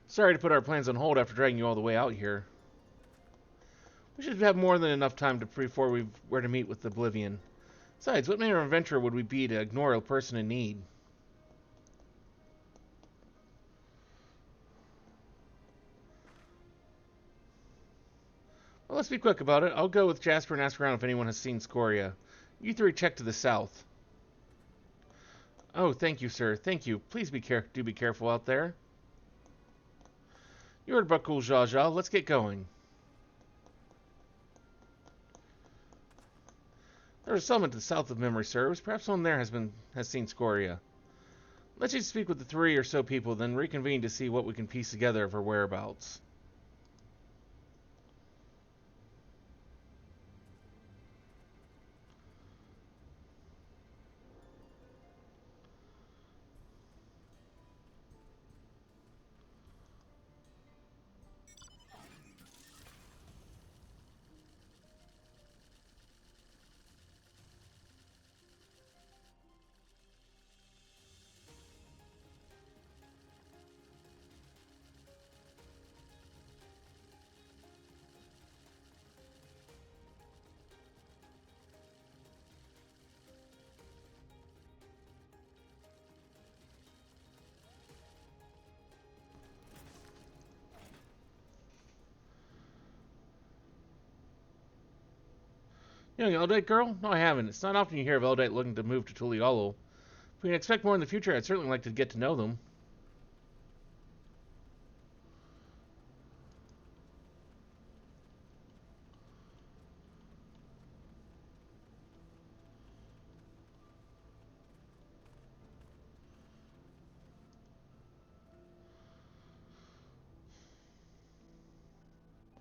Sorry to put our plans on hold after dragging you all the way out here. We should have more than enough time before we were to meet with Oblivion. Besides, what manner of adventurer would we be to ignore a person in need? Well, let's be quick about it. I'll go with Jasper and ask around if anyone has seen Scoria. You three check to the south. Oh, thank you, sir. Thank you. Please be careful out there. You heard about cool Jaja. Let's get going. There's a settlement to the south of memory serves. Perhaps someone there has seen Scoria. Let's just speak with the 3 or so people, then reconvene to see what we can piece together of her whereabouts. Young Eldite girl? No, I haven't. It's not often you hear of Eldite looking to move to Tulialo. If we can expect more in the future, I'd certainly like to get to know them.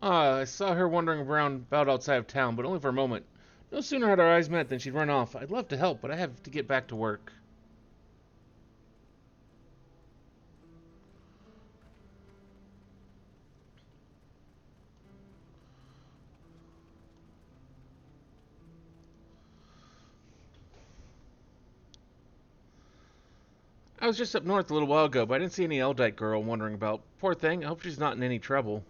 I saw her wandering around about outside of town, but only for a moment. No sooner had our eyes met than she'd run off. I'd love to help, but I have to get back to work. I was just up north a little while ago, but I didn't see any Eldite girl wandering about. Poor thing, I hope she's not in any trouble.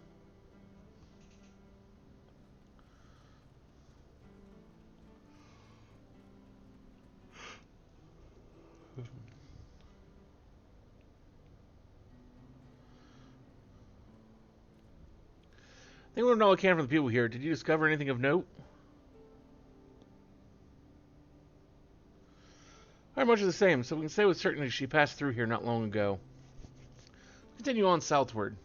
I think we learned all I can from the people here. Did you discover anything of note? Very much the same, so we can say with certainty she passed through here not long ago. Continue on southward.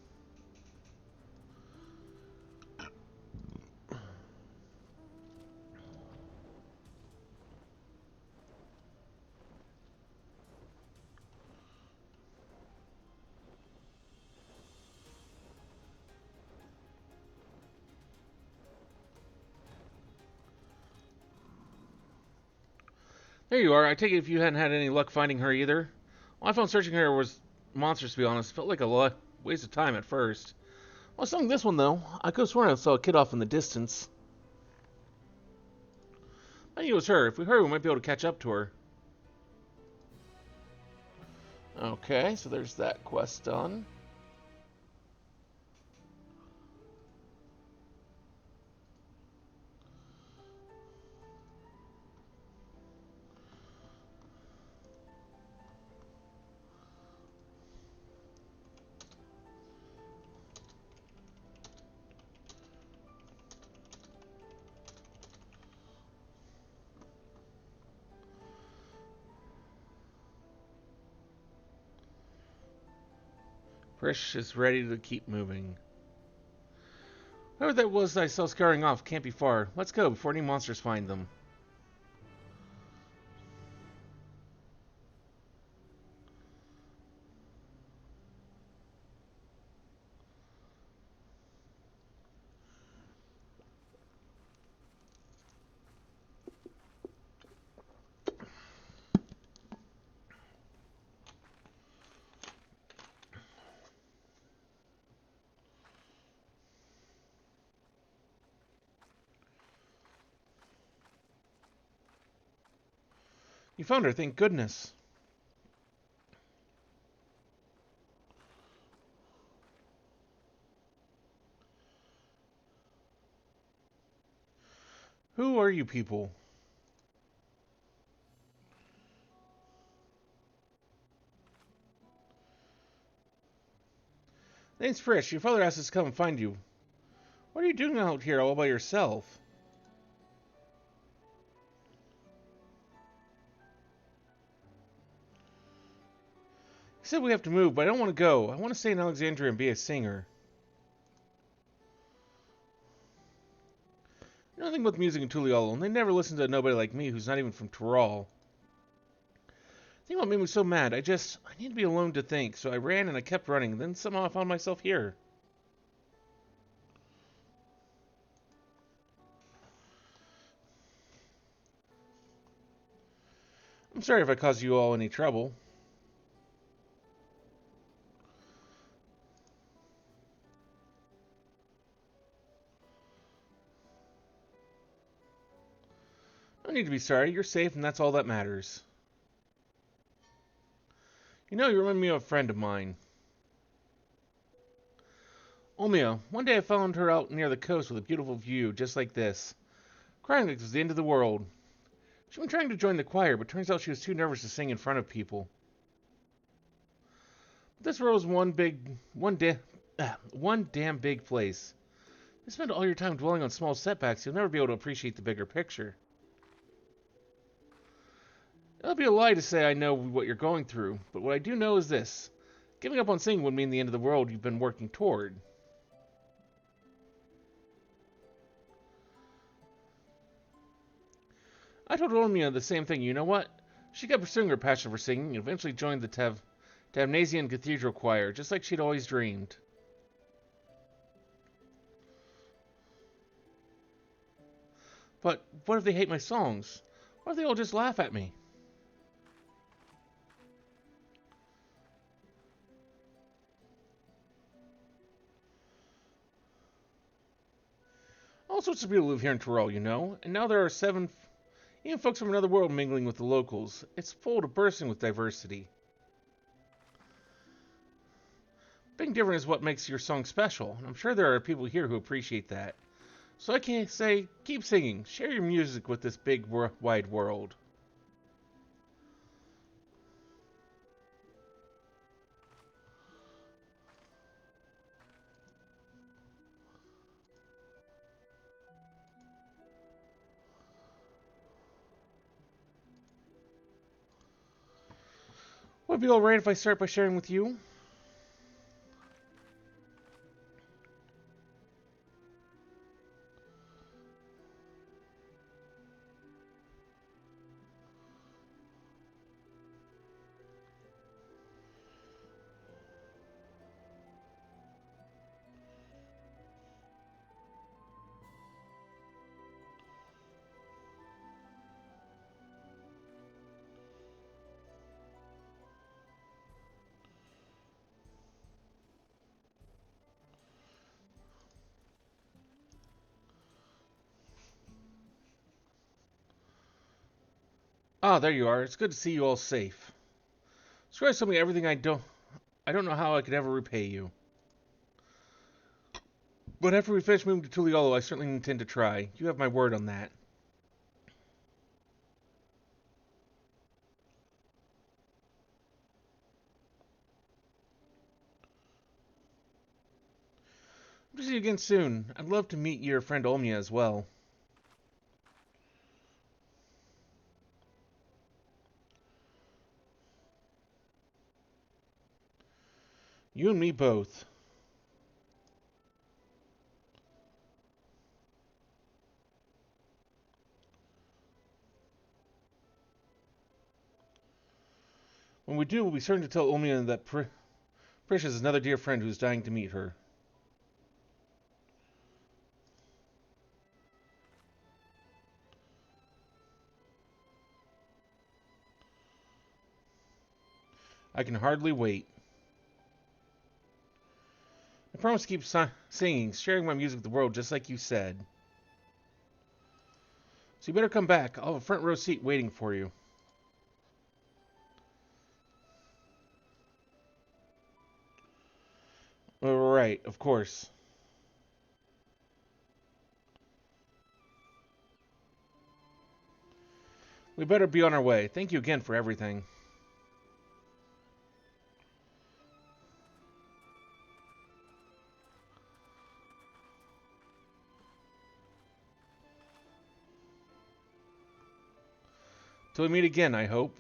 There you are. I take it if you hadn't had any luck finding her either. Well, I found searching her was monstrous, to be honest. Felt like a waste of time at first. Well, something this one, though. I could have sworn I saw a kid off in the distance. I think it was her. If we hurry, we might be able to catch up to her. Okay, so there's that quest done. Frisch is ready to keep moving. Whoever that was I saw scurrying off can't be far. Let's go before any monsters find them. You found her, thank goodness. Who are you people? Name's Frisch. Your father asked us to come and find you. What are you doing out here all by yourself? He said we have to move, but I don't want to go. I want to stay in Alexandria and be a singer. You know nothing about music in Tuliolo, and they never listen to nobody like me who's not even from Tyrol. The thing what made me so mad, I need to be alone to think, so I ran and I kept running, and then somehow I found myself here. I'm sorry if I caused you all any trouble. No need to be sorry. You're safe, and that's all that matters. You know, you remind me of a friend of mine. Omia. One day I found her out near the coast with a beautiful view, just like this. Crying like it was the end of the world. She'd been trying to join the choir, but turns out she was too nervous to sing in front of people. But this world is one damn big place. You spend all your time dwelling on small setbacks, you'll never be able to appreciate the bigger picture. It'll be a lie to say I know what you're going through, but what I do know is this. Giving up on singing would mean the end of the world you've been working toward. I told Romeo the same thing. You know what? She kept pursuing her passion for singing and eventually joined the Damnasian Cathedral Choir, just like she'd always dreamed. But what if they hate my songs? What if they all just laugh at me? All sorts of people live here in Tyrol, you know, and now there are 7, even folks from another world mingling with the locals. It's full to bursting with diversity. Being different is what makes your song special, and I'm sure there are people here who appreciate that. So I can say, keep singing, share your music with this big, wide world. Would it be alright if I start by sharing with you? Ah, there you are. It's good to see you all safe. Scry told me everything I don't know how I could ever repay you. But after we finish moving to Tuliolo, I certainly intend to try. You have my word on that. Hope to see you again soon. I'd love to meet your friend Omnia as well. You and me both. When we do, we'll be certain to tell Omnia that Prish is another dear friend who's dying to meet her. I can hardly wait. I promise to keep singing, sharing my music with the world, just like you said. So you better come back. I'll have a front row seat waiting for you. Right, of course. We better be on our way. Thank you again for everything. Till we meet again, I hope.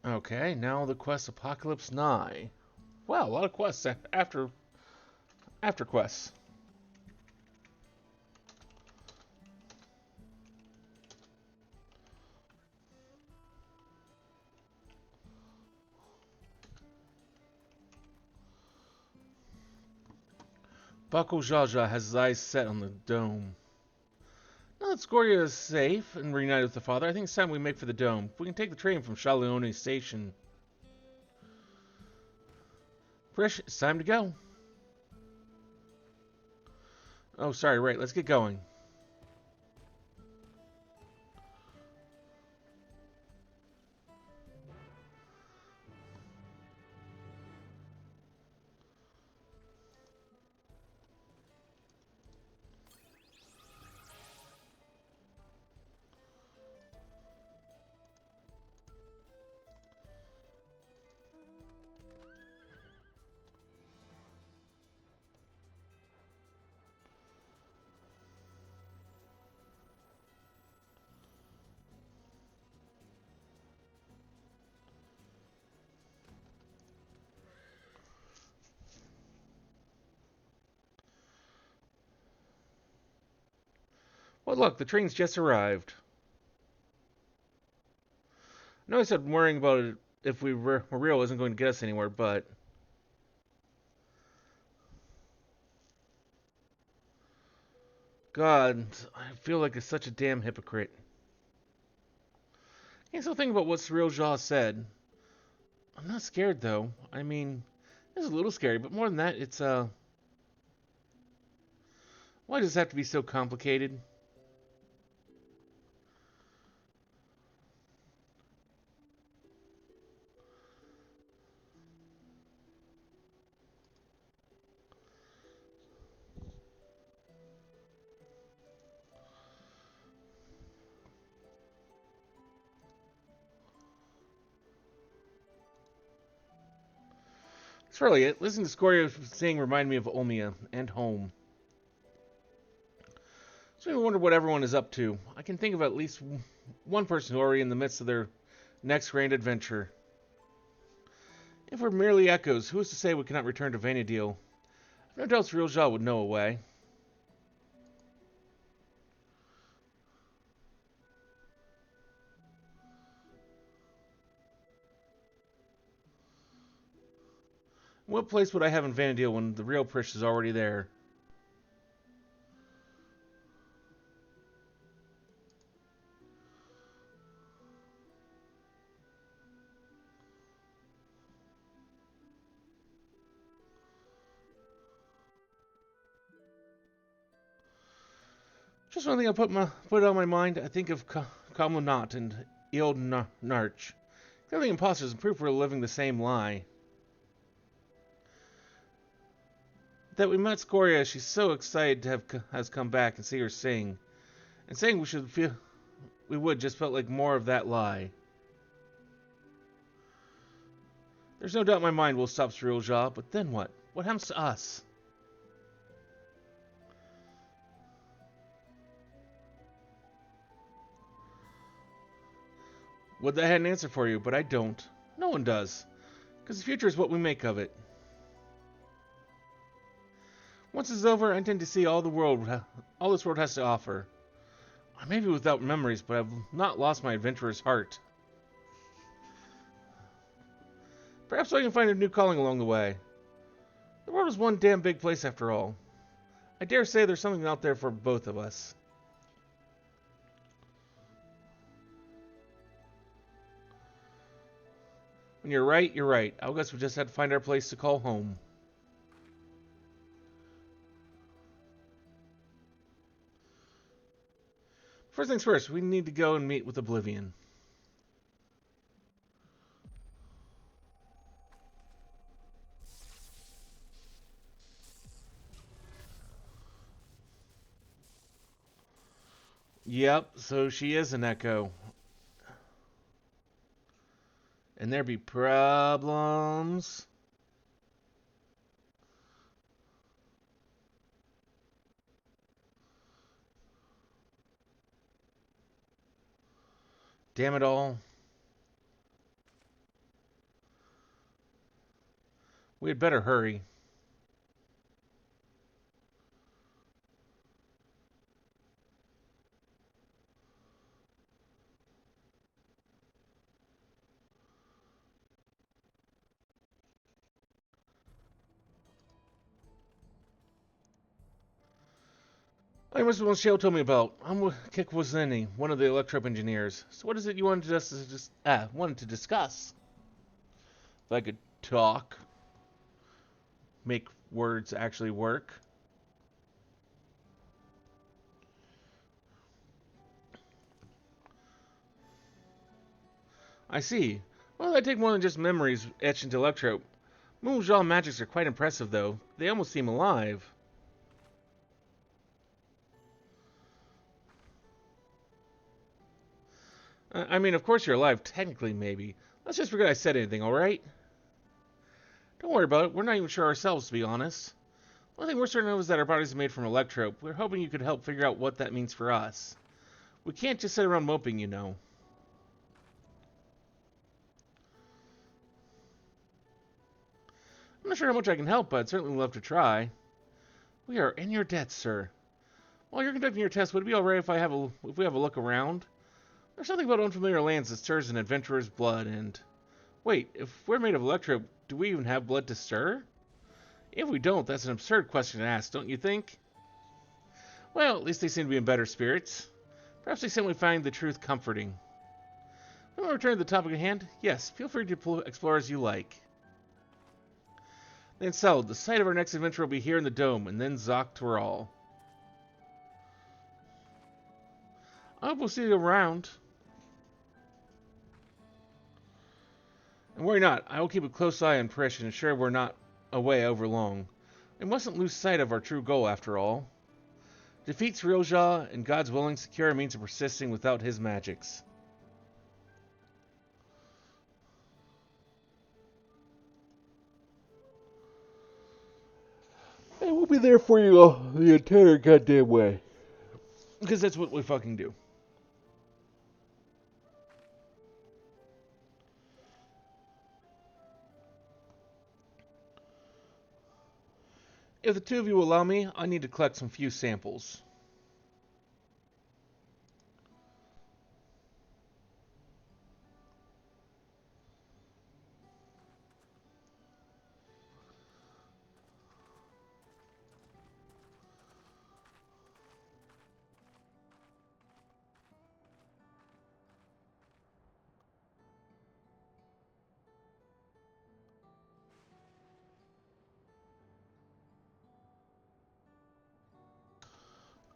Okay, now the quest Apocalypse Nigh. Wow, a lot of quests after quests. Bako Jaja has his eyes set on the dome. Now that Scoria is safe and reunited with the father, I think it's time we make for the dome. We can take the train from Shaleone Station. Frisch, it's time to go. Oh, sorry, right, let's get going. Well, look, the train's just arrived. I know I said worrying about it if we were real isn't going to get us anywhere, but... God, I feel like it's such a damn hypocrite. I can't still think about what Cyril Jaw said. I'm not scared, though. I mean, it's a little scary, but more than that, it's, why does it have to be so complicated? That's really it. Listening to Scoria sing reminded me of Olmia and home. So I wonder what everyone is up to. I can think of at least one person who are already in the midst of their next grand adventure. If we're merely echoes, who is to say we cannot return to Vanadiel? No doubt Cyril Jaw would know a way. What place would I have in Vanadiel when the real Prish is already there? Just one thing I put on my mind. I think of Kamunat and Ield Narch. They're the imposters and proof we're living the same lie. That we met Scoria, she's so excited to has come back and see her sing. And saying we would just felt like more of that lie. There's no doubt in my mind we'll stop Cyril Jaw, but then what? What happens to us? Would that had an answer for you, but I don't. No one does. Because the future is what we make of it. Once it's over, I intend to see all this world has to offer. I may be without memories, but I've not lost my adventurer's heart. Perhaps I can find a new calling along the way. The world is one damn big place after all. I dare say there's something out there for both of us. When you're right, you're right. I guess we just had to find our place to call home. First things first, we need to go and meet with Oblivion. Yep, so she is an echo. And there be problems. Damn it all. We had better hurry. I must be what Shale told me about. I'm with Kikwazeni, one of the electro engineers. So what is it you wanted us to wanted to discuss? If I could talk, make words actually work. I see. Well, I take more than just memories etched into electro. Moonjaw magics are quite impressive, though. They almost seem alive. I mean, of course you're alive, technically, maybe. Let's just forget I said anything, alright? Don't worry about it. We're not even sure ourselves, to be honest. One thing we're certain of is that our bodies are made from electro. We're hoping you could help figure out what that means for us. We can't just sit around moping, you know. I'm not sure how much I can help, but I'd certainly love to try. We are in your debt, sir. While you're conducting your test, would it be alright if we have a look around? There's something about unfamiliar lands that stirs an adventurer's blood, and... Wait, if we're made of electro, do we even have blood to stir? If we don't, that's an absurd question to ask, don't you think? Well, at least they seem to be in better spirits. Perhaps they simply find the truth comforting. When we return to the topic at hand, yes, feel free to explore as you like. Then settled, the site of our next adventure will be here in the Dome, and then Zoctoral. I hope we'll see you around. And worry not, I will keep a close eye on Prish and ensure we're not away over long. We mustn't lose sight of our true goal, after all. Defeat Srilja, and God's willing, secure a means of persisting without his magics. And we'll be there for you the entire goddamn way. Because that's what we fucking do. If the two of you will allow me, I need to collect some few samples.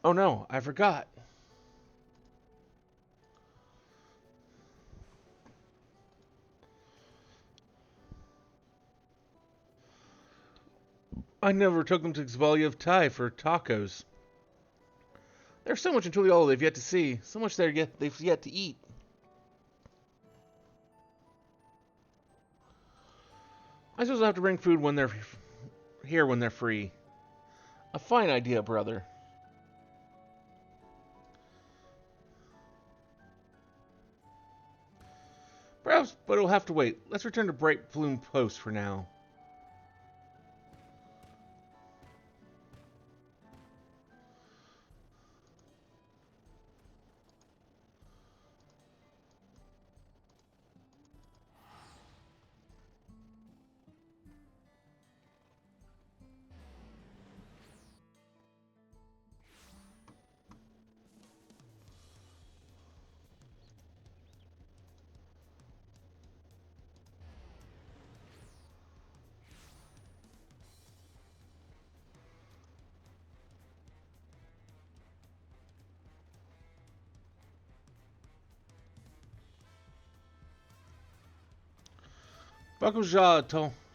Oh no, I forgot. I never took them to Xvalia Thai for tacos. There's so much in Tuliolo they've yet to see, so much they've yet to eat. I suppose I'll have to bring food when they're here when they're free. A fine idea, brother. Perhaps, but it'll have to wait. Let's return to Bright Plume Post for now.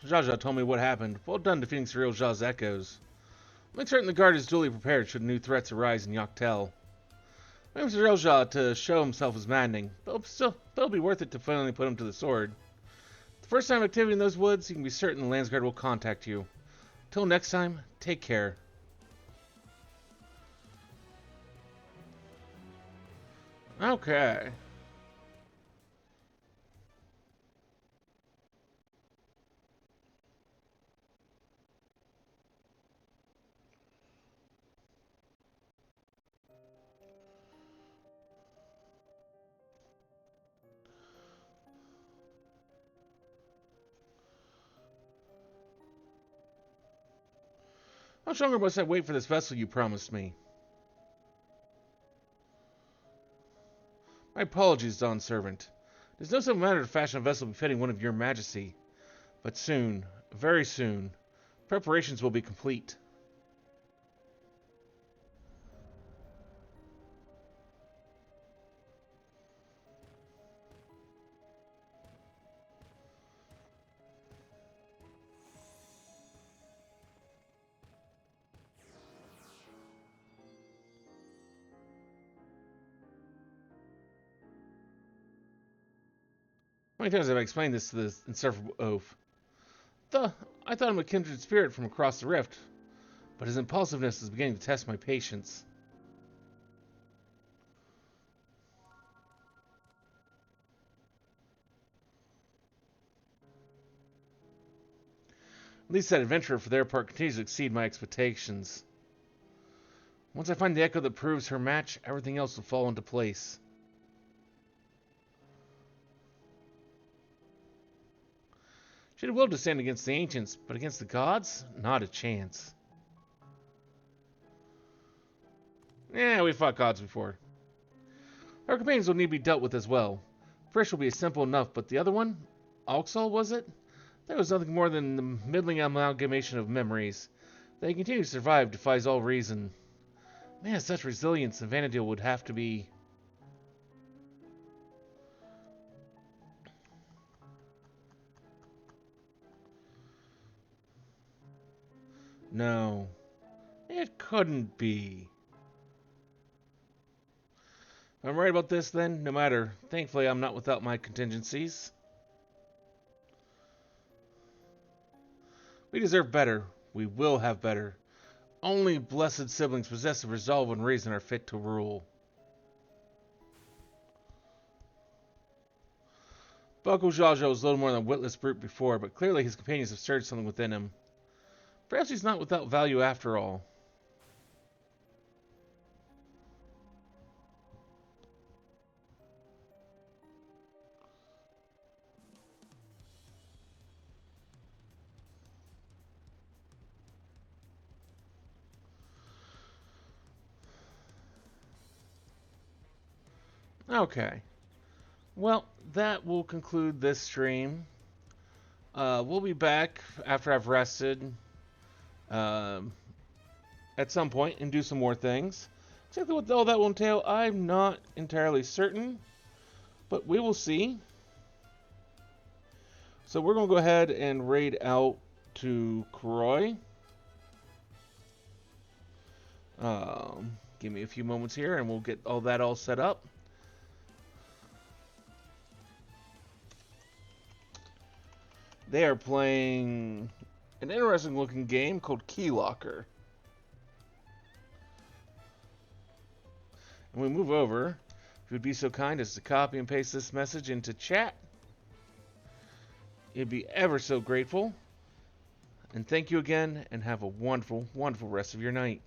Jaja told me what happened. Well done defeating Cyril Ja's echoes. Make certain the guard is duly prepared should new threats arise in Yoctel. Mr. Elja to show himself as maddening, but it'll be worth it to finally put him to the sword. The first time activity in those woods, you can be certain the Landsguard will contact you. Till next time, take care. Okay. How much longer must I wait for this vessel you promised me? My apologies, Dawn Servant. It is no simple matter to fashion a vessel befitting one of your majesty. But soon, very soon, preparations will be complete. How many times have I explained this to the insufferable oaf? I thought him a kindred spirit from across the rift, but his impulsiveness is beginning to test my patience. At least that adventurer, for their part, continues to exceed my expectations. Once I find the echo that proves her match, everything else will fall into place. She had will to stand against the ancients, but against the gods, not a chance. Yeah, we fought gods before. Our companions will need to be dealt with as well. First will be simple enough, but the other one? Auxol, was it? That was nothing more than the middling amalgamation of memories. They continue to survive defies all reason. Man, such resilience in Vanadiel would have to be... No. It couldn't be. If I'm right about this, then, no matter. Thankfully, I'm not without my contingencies. We deserve better. We will have better. Only blessed siblings possessed of resolve and reason are fit to rule. Bako Jajo was little more than a witless brute before, but clearly his companions have stirred something within him. Perhaps he's not without value after all. Okay. Well, that will conclude this stream. We'll be back after I've rested at some point and do some more things. Exactly what all that will entail, I'm not entirely certain, but we will see. So we're going to go ahead and raid out to Kroy. Give me a few moments here and we'll get all that all set up. They are playing an interesting looking game called Key Locker. And we move over, if you would be so kind as to copy and paste this message into chat, you'd be ever so grateful. And thank you again, and have a wonderful, wonderful rest of your night.